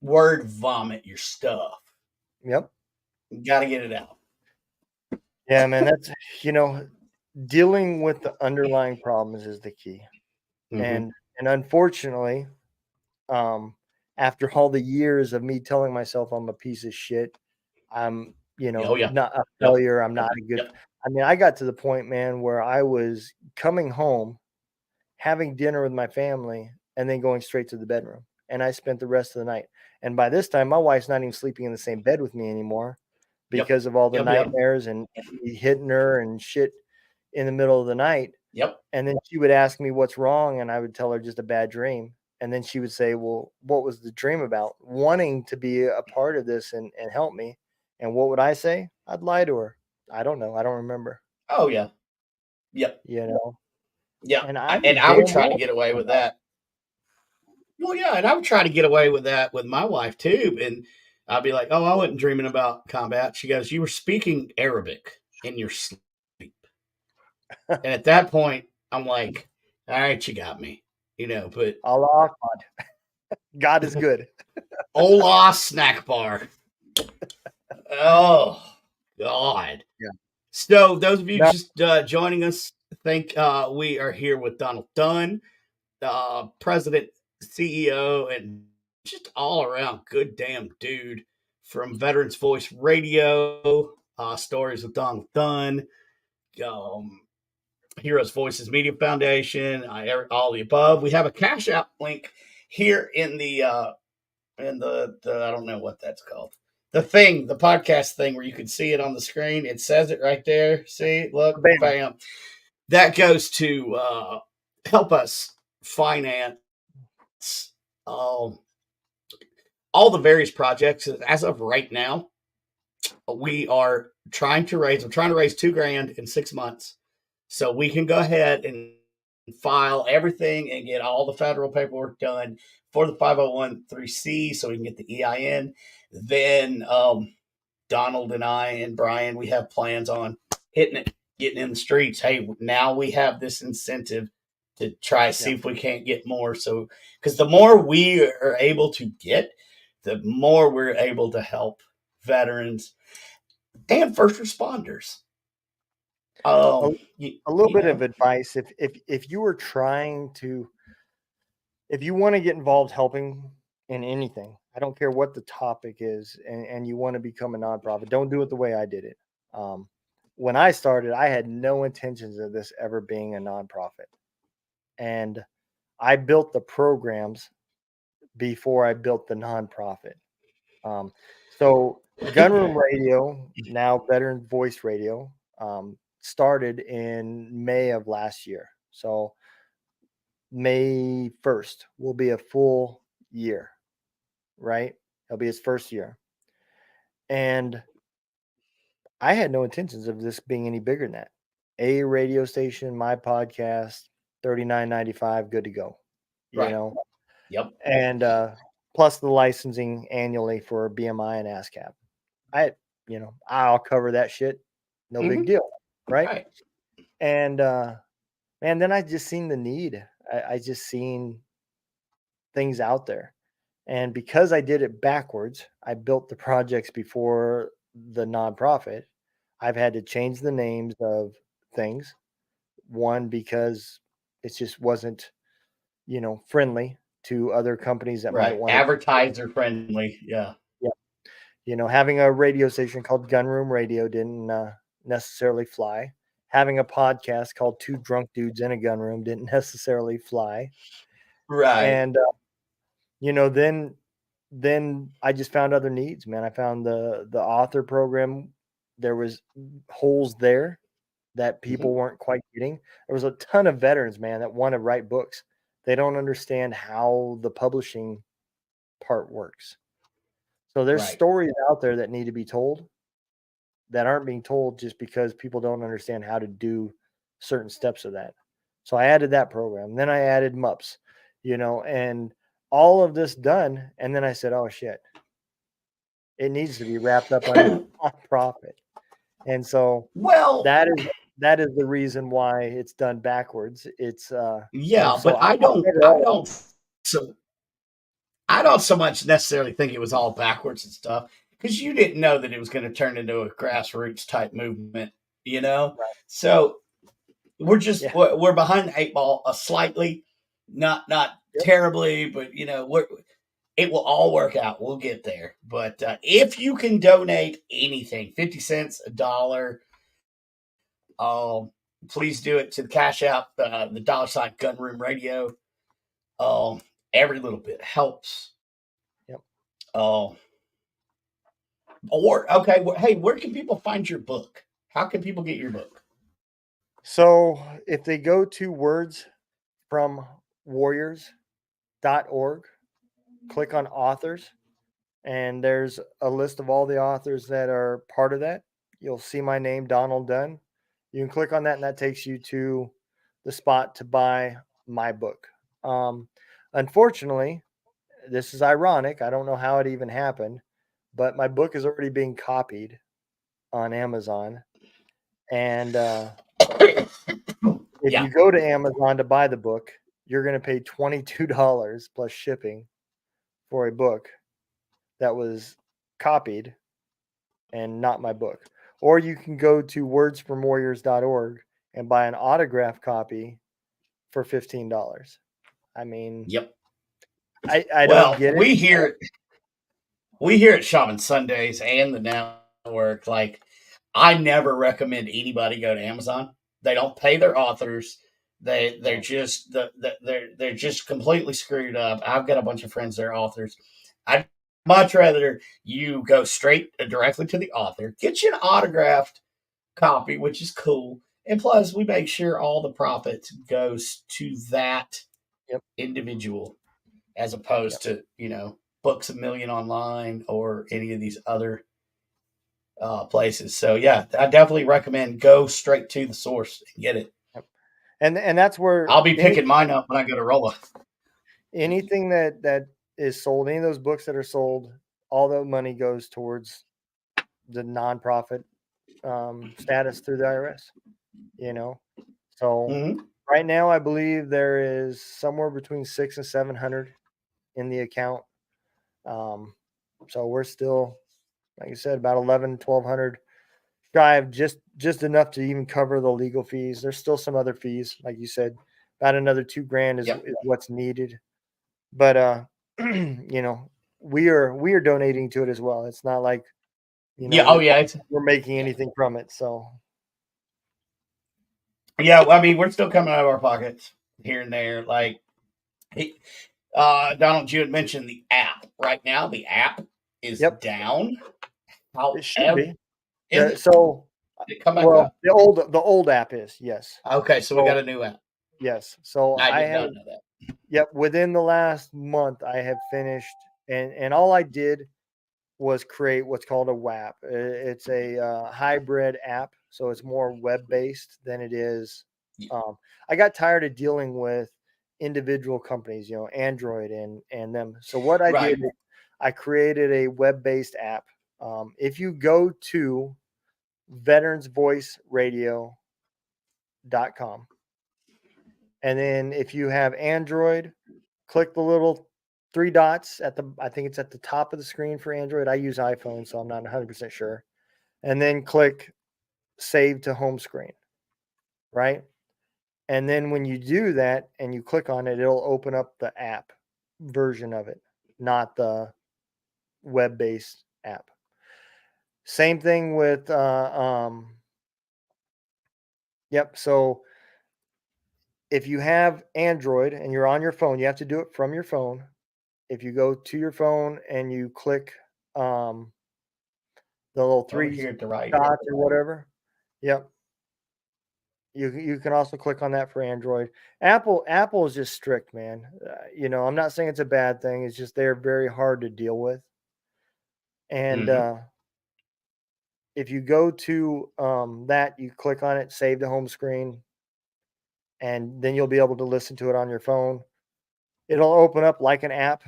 word vomit your stuff. Yep. You got to get it out. Yeah, man, that's, dealing with the underlying problems is the key. And unfortunately, after all the years of me telling myself I'm a piece of shit, I'm, not a failure, I'm not a good. I mean, I got to the point, man, where I was coming home, having dinner with my family, and then going straight to the bedroom. And I spent the rest of the night. And by this time, my wife's not even sleeping in the same bed with me anymore Yep. because of all the Yep. nightmares and me hitting her and shit in the middle of the night. Yep. And then she would ask me what's wrong, and I would tell her just a bad dream. And then she would say, well, what was the dream about? Wanting to be a part of this and help me. And what would I say? I'd lie to her. I don't know. I don't remember. Oh yeah. Yep. You know. Yep. And I And was I would damn try to well get away with that. Well, yeah, and I would try to get away with that with my wife too. And I'd be like, "Oh, I wasn't dreaming about combat." She goes, "You were speaking Arabic in your sleep." And at that point, I'm like, "All right, you got me," But Allah Akbar. God is good. Ola snack bar. Oh God. Yeah. So those of you No. just joining us, think we are here with Donald Dunn, president, CEO, and just all around good damn dude from Veterans Voice Radio, Stories with Donald Dunn, Heroes Voices Media Foundation, all the above. We have a Cash App link here in the I don't know what that's called. The podcast thing where you can see it on the screen. It says it right there. See, look, bam. That goes to help us finance all the various projects. As of right now, we are trying to raise $2,000 in 6 months, so we can go ahead and file everything and get all the federal paperwork done for the 501(c)(3), so we can get the EIN. Then Donald and I and Brian, we have plans on hitting it, getting in the streets. Hey, now we have this incentive to try to see if we can't get more. So, because the more we are able to get, the more we're able to help veterans and first responders. A little bit of advice: if you were trying to, if you want to get involved helping in anything, I don't care what the topic is, and you want to become a nonprofit, don't do it the way I did it. When I started, I had no intentions of this ever being a nonprofit, and I built the programs before I built the nonprofit. So Gunroom Radio, now Veteran Voice Radio, started in May of last year. So May 1st will be a full year, right? It'll be his first year. And I had no intentions of this being any bigger than that. A radio station, my podcast, $39.95, good to go. You know? Yep. And plus the licensing annually for BMI and ASCAP. I'll cover that shit. No big deal. Right. And man, then I just seen the need. I just seen things out there. And because I did it backwards, I built the projects before the nonprofit. I've had to change the names of things. One, because it just wasn't, friendly to other companies that might want advertiser friendly. Yeah. Having a radio station called Gunroom Radio didn't necessarily fly. Having a podcast called Two Drunk Dudes in a Gunroom didn't necessarily fly. Right. And then I just found other needs, man. I found the author program. There was holes there that people weren't quite getting. There was a ton of veterans, man, that want to write books. They don't understand how the publishing part works. So there's stories out there that need to be told that aren't being told just because people don't understand how to do certain steps of that. So I added that program. Then I added MUPS, and all of this done. And then I said, oh shit, it needs to be wrapped up under nonprofit. And so that is the reason why it's done backwards. It's but I don't so much necessarily think it was all backwards and stuff, because you didn't know that it was going to turn into a grassroots type movement, Right. So we're just we're behind the 8 ball slightly, not terribly, but it will all work out. We'll get there. But if you can donate anything, 50 cents, $1, Please do it to the Cash App, the $ Gun Room Radio. Every little bit helps. Yep. Or okay, hey, where can people find your book? How can people get your book? So if they go to wordsfromwarriors.org, click on authors, and there's a list of all the authors that are part of that. You'll see my name, Donald Dunn. You can click on that, and that takes you to the spot to buy my book. Unfortunately, this is ironic. I don't know how it even happened, but my book is already being copied on Amazon. And if Yeah. you go to Amazon to buy the book, you're going to pay $22 plus shipping for a book that was copied and not my book. Or you can go to wordsfromwarriors.org and buy an autographed copy for $15. I mean, Yep. I don't Well, get it. we here at Shaman Sundays and the network, like, I never recommend anybody go to Amazon. They don't pay their authors. They're just they're just completely screwed up. I've got a bunch of friends that are authors. I'd much rather you go straight directly to the author, get you an autographed copy, which is cool. And plus, we make sure all the profits goes to that Yep. individual, as Yep. opposed to Books a Million online or any of these other places. So yeah, I definitely recommend go straight to the source and get it. Yep. And that's where I'll be picking mine up when I go to Rolla. anything that is sold, any of those books that are sold, all the money goes towards the nonprofit status through the IRS. So Mm-hmm. right now I believe there is somewhere between 600 and 700 in the account. So we're still, like you said, about 1,100 shy of just enough to even cover the legal fees. There's still some other fees, like you said, about another $2,000 is what's needed. But we are donating to it as well. It's not like Yeah. Oh yeah. we're making anything from it. So Yeah. I mean, we're still coming out of our pockets here and there. Like, Donald, you had mentioned the app. Right now, the app is yep, down. it should However, be. is it? So Did it come back well, up? the old app is, yes. Okay, so we got a new app. Yes. So I I did have, not know that. yep, within the last month I have finished, and all I did was create what's called a WAP. It's a hybrid app, so it's more web based than it is. I got tired of dealing with individual companies, Android and them. So what I Right. did, I created a web based app. If you go to veteransvoiceradio.com, and then if you have Android, click the little three dots I think it's at the top of the screen for Android. I use iPhone, so I'm not 100% sure. And then click save to home screen, right? And then when you do that and you click on it, it'll open up the app version of it, not the web-based app. Same thing with yep, so if you have Android and you're on your phone, you have to do it from your phone. If you go to your phone and you click the little Over three here at the right. dots or whatever, yep. You can also click on that for Android. Apple is just strict, man. I'm not saying it's a bad thing. It's just they're very hard to deal with. And Mm-hmm. if you go to that, you click on it, save the home screen, and then you'll be able to listen to it on your phone. It'll open up like an app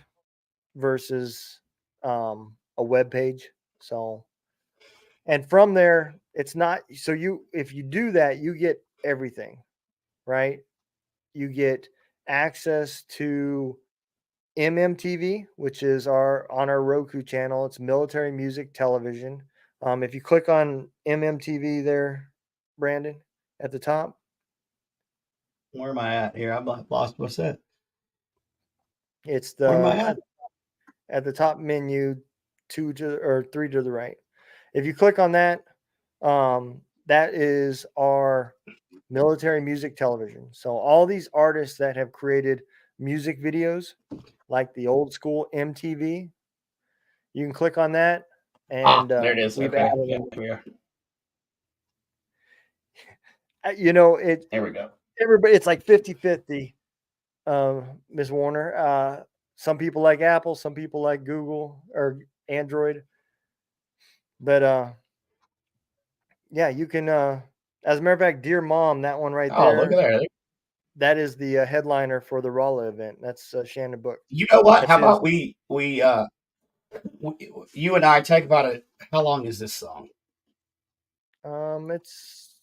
versus a web page. So, and from there, it's not so if you do that, you get everything, right? You get access to MMTV, which is on our Roku channel. It's military music television. If you click on MMTV there, Brandon, at the top, Where am I at here? I'm lost. What's that? it's Where am I the at? at the top menu, 2 to or 3 to the right. If you click on that, that is our military music television. So all these artists that have created music videos, like the old school MTV, you can click on that, and There it is. we've Okay. added Yeah, them. here we are. It There we go. everybody, it's like 50-50. Ms. Warner. Some people like Apple, some people like Google or Android. But yeah, you can. As a matter of fact, Dear Mom, that one right Oh, look there, at there. that is the headliner for the Raleigh event. That's Shannon Book. You know what? That's How his. about you and I take about it. How long is this song? It's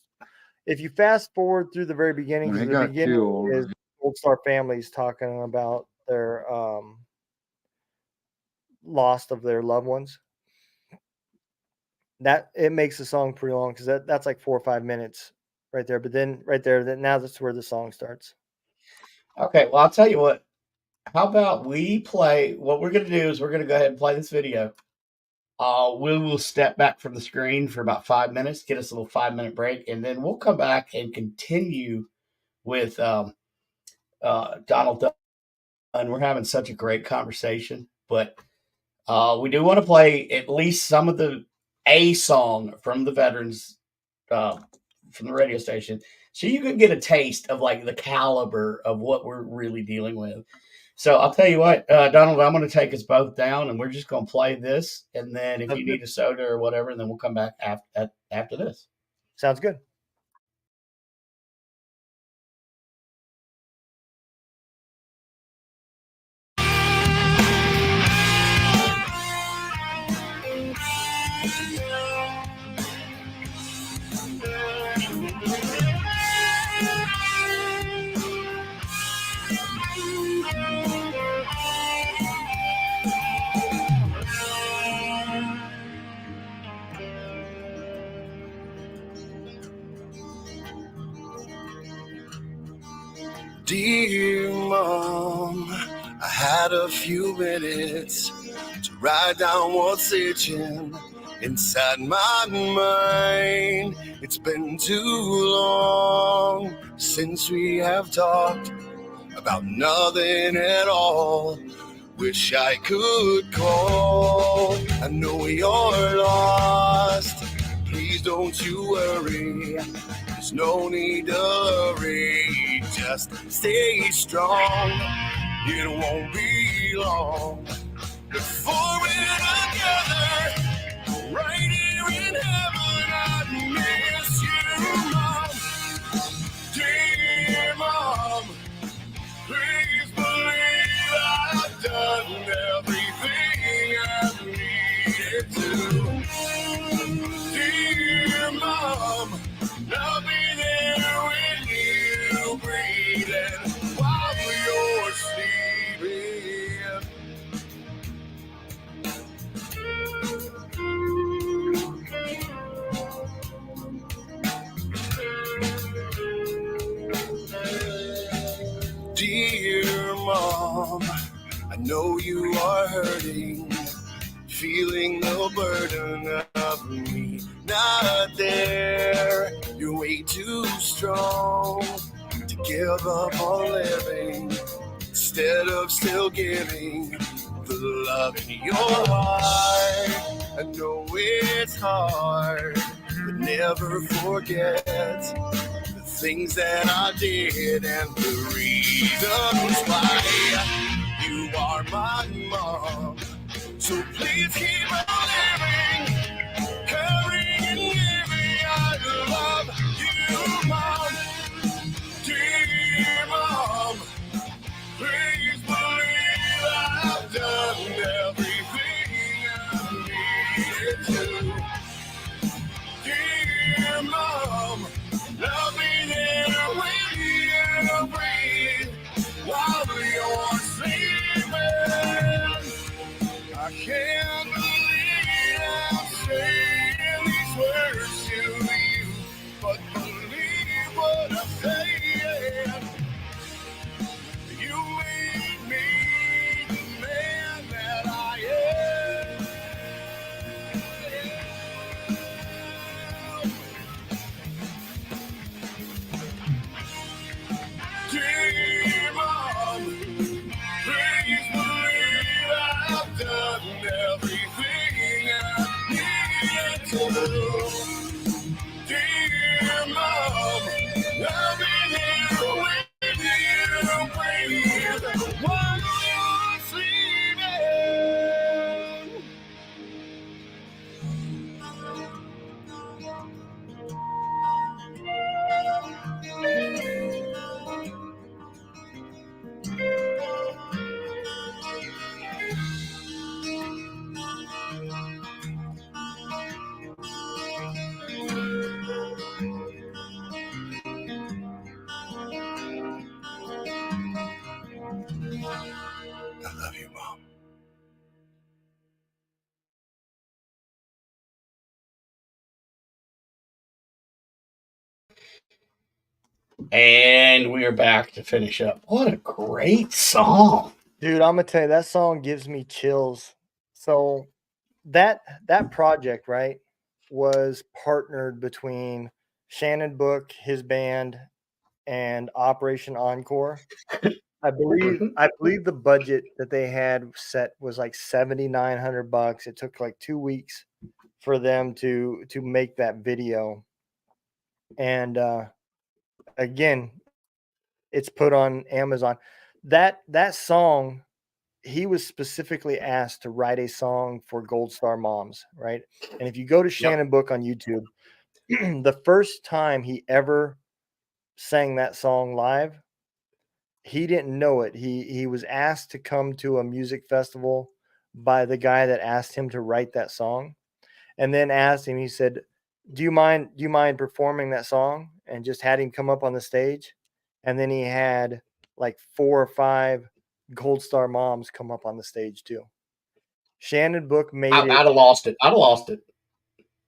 if you fast forward through the very beginning, When because he the got beginning killed, is Old Star families talking about their loss of their loved ones. That it makes the song pretty long because that's like 4 or 5 minutes right there. But then right there, that now that's where the song starts. Okay, well, I'll tell you what. How about we play? What we're going to do is we're going to go ahead and play this video. We will step back from the screen for about 5 minutes, get us a little 5 minute break, and then we'll come back and continue with Donald Dunn. We're having such a great conversation, but we do want to play at least some of a song from the veterans from the radio station, so you can get a taste of like the caliber of what we're really dealing with. So I'll tell you what, Donald, I'm going to take us both down, and we're just going to play this, and then if Sounds you good. need a soda or whatever, then we'll come back after this. Sounds good. Dear Mom, I had a few minutes to write down what's itching inside my mind. It's been too long since we have talked about nothing at all. Wish I could call. I know you're lost. Please don't you worry. There's no need to hurry. Just stay strong. It won't be long before we're together. Right here in heaven, I miss you, Mom. Dear Mom, please believe I've done everything I needed to. Dear Mom, I'll be there when you breathe and while you're sleeping. Dear Mom, I know you are hurting, feeling the burden of me not there. You're way too strong to give up on living instead of still giving the love in your heart. I know it's hard, but never forget the things that I did and the reasons why you are my mom. So please keep on living, caring and giving. I love you, Mom. Dear Mom, please believe I've done everything I needed to. Dear Mom, I'll be there when you breathe while you're sleeping. I can't believe I'm saying these words to you, but believe what I'm saying. You made me the man that I am. And we are back to finish up. What a great song. Dude, I'm gonna tell you, that song gives me chills. So that project, right, was partnered between Shannon Book, his band, and Operation Encore. I believe the budget that they had set was like $7,900. It took like 2 weeks for them to make that video. And again, it's put on Amazon. That song, he was specifically asked to write a song for Gold Star Moms, right? And if you go to Yep. Shannon Book on YouTube, the first time he ever sang that song live, he didn't know it. He was asked to come to a music festival by the guy that asked him to write that song, and then asked him. He said, do you mind performing that song?" And just had him come up on the stage, and then he had like 4 or 5 Gold Star moms come up on the stage too. Shannon Book made I'd it. have lost it. I'd have lost it.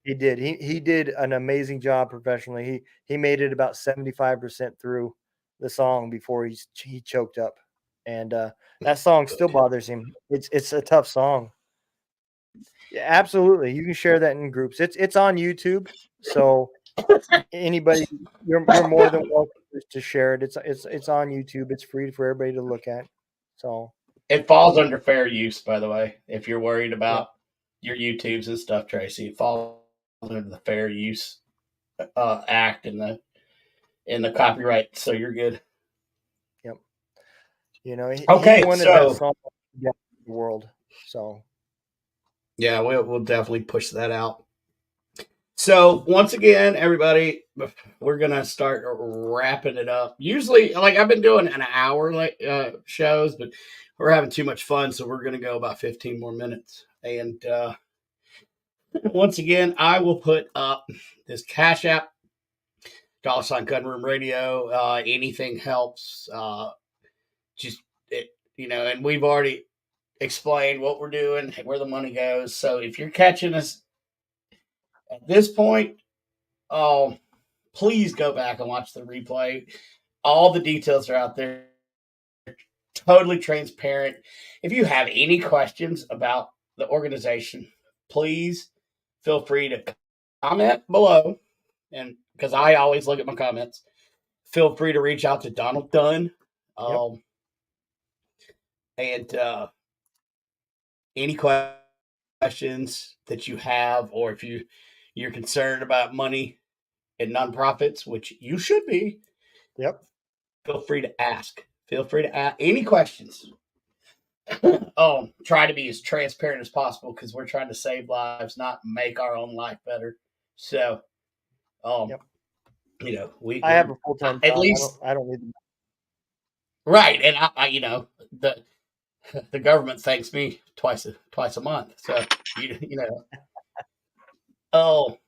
He did. He did an amazing job professionally. He made it about 75% through the song before he choked up, and that song still bothers him. It's a tough song. Yeah, absolutely. You can share that in groups. It's on YouTube, so anybody, you're more than welcome to share it. It's on YouTube. It's free for everybody to look at. So It falls under fair use, by the way. If you're worried yeah, about your YouTubes and stuff, Tracy, it falls under the fair use act in the copyright, so you're good. yep. He Okay, wanted that so song to get out in the world. So yeah, we'll definitely push that out. So once again, everybody, we're gonna start wrapping it up. Usually, like I've been doing an hour shows, but we're having too much fun, so we're gonna go about 15 more minutes. And once again, I will put up this Cash App, $ Gun Room Radio. Anything helps. Just it, and we've already explained what we're doing, where the money goes. So if you're catching us at this point, oh, please go back and watch the replay. All the details are out there, totally transparent. If you have any questions about the organization, please feel free to comment below. And because I always look at my comments, feel free to reach out to Donald Dunn. yep, And any questions that you have, or if you're concerned about money and nonprofits, which you should be, yep, feel free to ask. Feel free to ask any questions. Try to be as transparent as possible because we're trying to save lives, not make our own life better. So, yep. we I have a full time at job. least I don't need. right, and the government thanks me twice a month. So you know. Oh,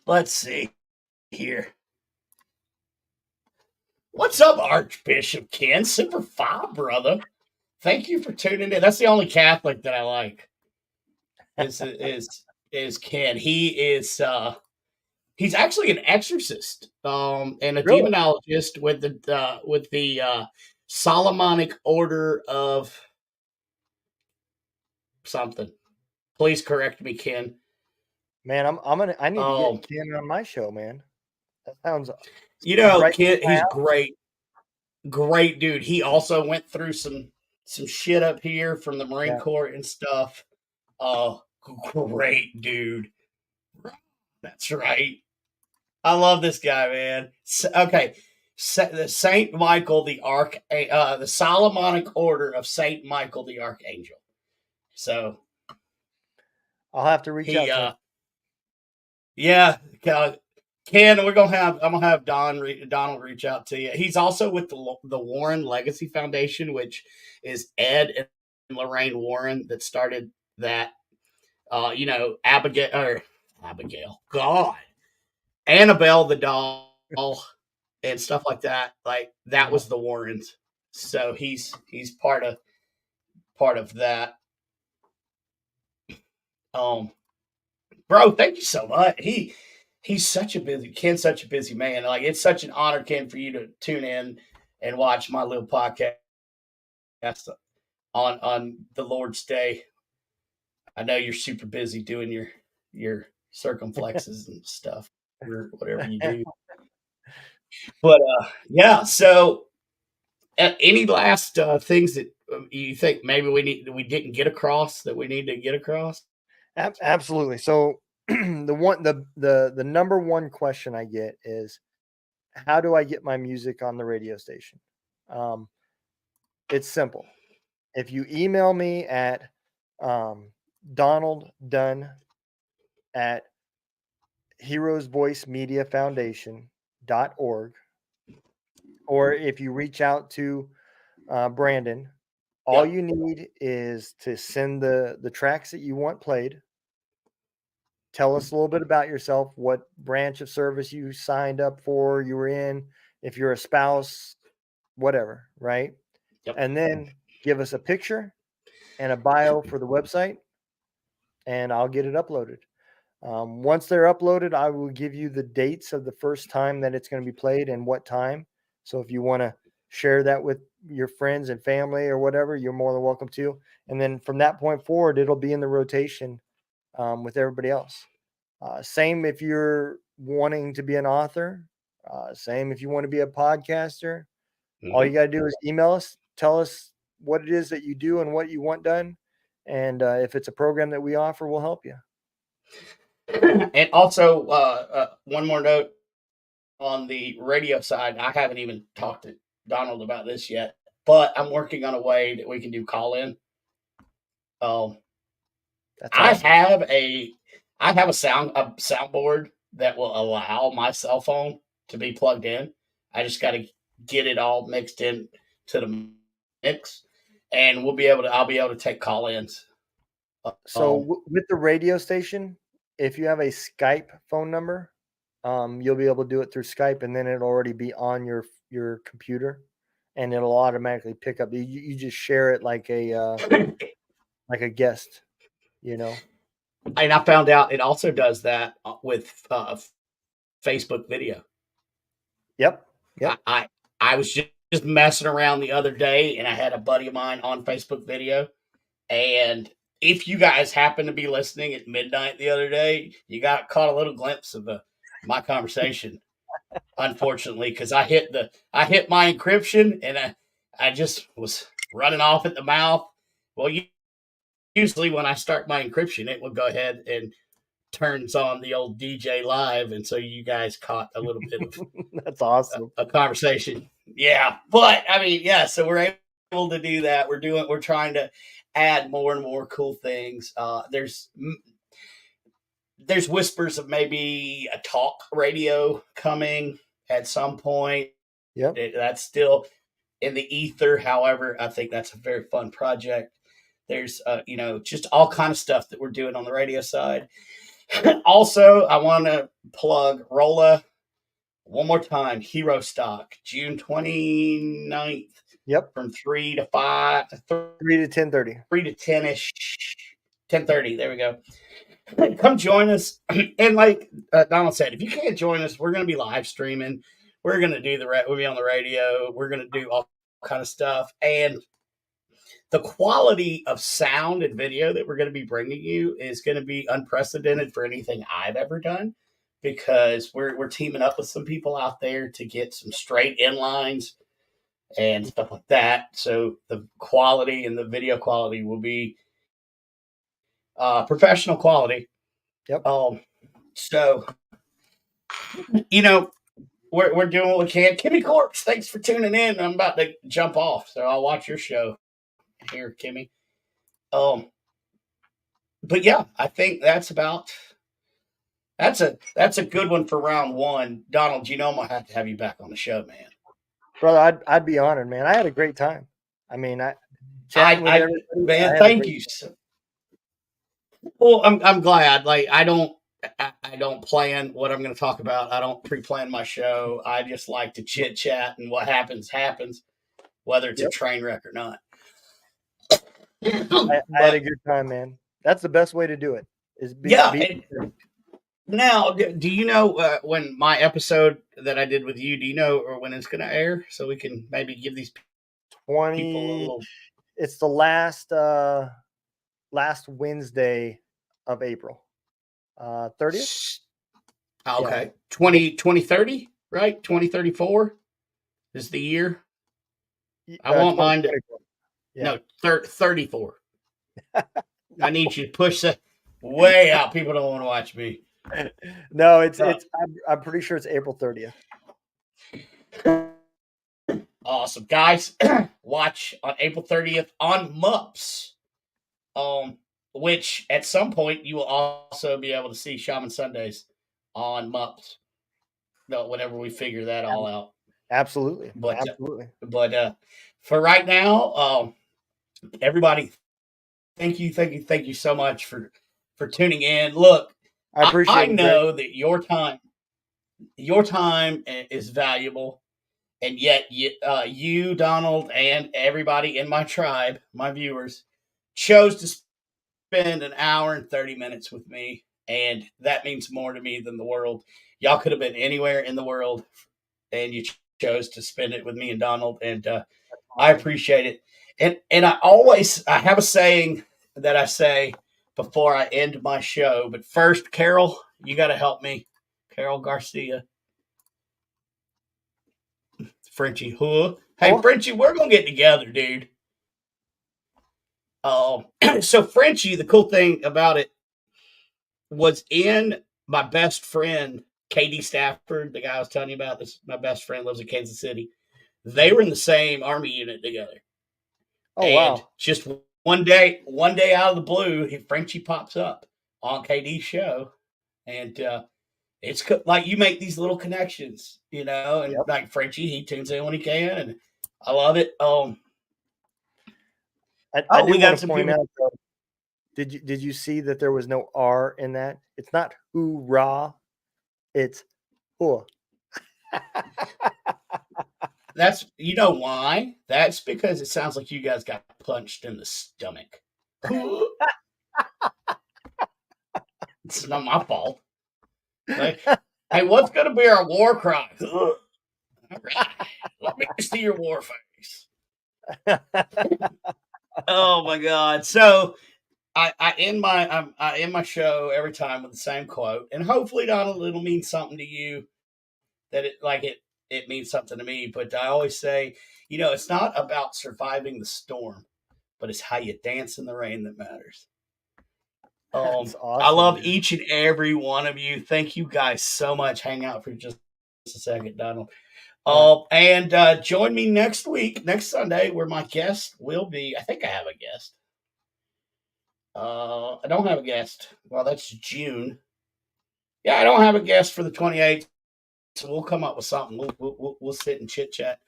let's see here. What's up, Archbishop Ken? Super 5, brother. Thank you for tuning in. That's the only Catholic that I like. Is Ken. He's actually an exorcist, and a Really? demonologist with the Solomonic Order of something. Please correct me, Ken. Man, I need to Um, get Ken on my show, man. That sounds right. Ken, he's great, great dude. He also went through some shit up here from the Marine Yeah. Corps and stuff. Oh, great dude. That's right. I love this guy, man. Okay, the Saint Michael the Solomonic Order of Saint Michael the Archangel. So I'll have to reach out he, to him. yeah, Ken, I'm gonna have Donald reach out to you. He's also with the Warren Legacy Foundation, which is Ed and Lorraine Warren that started that. Abigail, God, Annabelle the doll and stuff like that. Like that Yeah. was the Warrens. So he's part of that. Um, bro, thank you so much. Ken's such a busy man. Like, it's such an honor, Ken, for you to tune in and watch my little podcast on the Lord's Day. I know you're super busy doing your circumflexes and stuff or whatever you do. But yeah, so any last things that you think maybe we didn't get across that we need to get across? Absolutely. So the number one question I get is, how do I get my music on the radio station? It's simple. If you email me at Donald Dunn at heroesvoicemediafoundation.org, or if you reach out to Brandon, all Yep. you need is to send the tracks that you want played. Tell us a little bit about yourself, what branch of service you signed up for, you were in, if you're a spouse, whatever, right? Yep. And then give us a picture and a bio for the website, and I'll get it uploaded. Once they're uploaded, I will give you the dates of the first time that it's going to be played and what time. So if you want to share that with your friends and family or whatever, you're more than welcome to. And then from that point forward, it'll be in the rotation with everybody else. Same if you're wanting to be an author. Same if you want to be a podcaster. All you got to do is email us, tell us what it is that you do and what you want done. And if it's a program that we offer, we'll help you. And also, one more note on the radio side. I haven't even talked to Donald about this yet, but I'm working on a way that we can do call in. That's awesome. I have a soundboard that will allow my cell phone to be plugged in. I just got to get it all mixed in to the mix, and I'll be able to take call ins. So with the radio station, if you have a Skype phone number, you'll be able to do it through Skype, and then it'll already be on your computer, and it'll automatically pick up. You just share it like a guest, you know. And I found out it also does that with Facebook video. Yep. I was just messing around the other day, and I had a buddy of mine on Facebook video. And if you guys happen to be listening at midnight the other day, you got caught a little glimpse of my conversation. Unfortunately, because I hit my encryption, and I just was running off at the mouth. Well, usually when I start my encryption, it will go ahead and turns on the old DJ live, and so you guys caught a little bit of that's awesome. A conversation. Yeah, but I mean, yeah. So we're able to do that. We're trying to add more and more cool things. There's whispers of maybe a talk radio coming at some point. Yep. That's still in the ether. However, I think that's a very fun project. There's just all kind of stuff that we're doing on the radio side. Also, I want to plug Rolla one more time. Hero Stock, June 29th. Yep. From 3 to 5. 3 to 10:30. 3 to 10-ish. 10:30. There we go. Come join us. And like Donald said, if you can't join us, we're going to be live streaming. We're going to do we'll be on the radio. We're going to do all kind of stuff. And the quality of sound and video that we're going to be bringing you is going to be unprecedented for anything I've ever done, because we're teaming up with some people out there to get some straight inlines and stuff like that. So the quality and the video quality will be professional quality. Yep. So we're doing what we can. Kimmy Corpse, thanks for tuning in. I'm about to jump off, so I'll watch your show here, Kimmy. But yeah, I think that's a good one for round one. Donald, I'm gonna have to have you back on the show, man. Brother, I'd be honored, man. I had a great time. I mean, chatting with everybody. Man, thank you. Well, I'm glad. Like, I don't plan what I'm going to talk about. I don't pre-plan my show. I just like to chit chat, and what happens, whether it's a train wreck or not. I had a good time, man. That's the best way to do it. Now, do you know when my episode that I did with you? Do you know or when it's going to air, so we can maybe give these people a 20. little? It's the last Wednesday of April. 30th. Yeah. Okay, 2030, right? 2034 is the year. I want mine to 2024. Yeah. no 34. I need you to push that way out. People don't want to watch me. No, it's I'm pretty sure it's April 30th. Awesome, guys. Watch on April 30th on MUPS. Which at some point you will also be able to see Shaman Sundays on MUPS. No, whenever we figure that all out. Absolutely. But Absolutely. For right now, everybody, thank you so much for tuning in. Look, I appreciate I it, know that your time is valuable, and yet you, Donald, and everybody in my tribe, my viewers, chose to spend an hour and 30 minutes with me, and that means more to me than the world. Y'all could have been anywhere in the world, and you chose to spend it with me and Donald, and I appreciate it. And I have a saying that I say before I end my show. But first, Carol, you got to help me. Carol Garcia, Frenchie, huh? Hey, Frenchie, we're gonna get together, dude. So Frenchie, the cool thing about it was in my best friend Katie Stafford, the guy I was telling you about. This my best friend lives in Kansas City. They were in the same Army unit together. Oh, and wow. just one day out of the blue, Frenchie pops up on KD's show, and it's like you make these little connections, and Yep. like Frenchie, he tunes in when he can, and I love it. I do we got want to some point people. out, though, did you see that there was no R in that? It's not hoorah, it's hoo. That's why. That's because it sounds like you guys got punched in the stomach. It's not my fault. Like, hey, what's going to be our war cry? All right, let me see your war face. Oh my God! So I end my show every time with the same quote, and hopefully, Donald, it'll mean something to you. That it means something to me. But I always say, it's not about surviving the storm, but it's how you dance in the rain that matters. That's awesome, I love dude. each and every one of you. Thank you guys so much. Hang out for just a second, Donald. And join me next Sunday, where my guest will be. I think I have a guest. I don't have a guest. Well, that's June. Yeah, I don't have a guest for the 28th, so we'll come up with something. We'll sit and chit chat.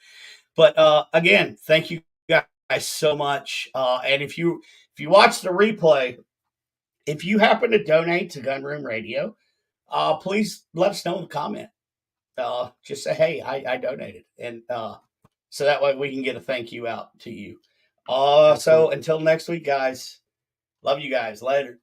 But again, thank you guys so much. And if you watch the replay, if you happen to donate to Gunroom Radio, please let us know in the comment. Just say, hey, I donated, and so that way we can get a thank you out to you. So until next week, guys. Love you guys. Later.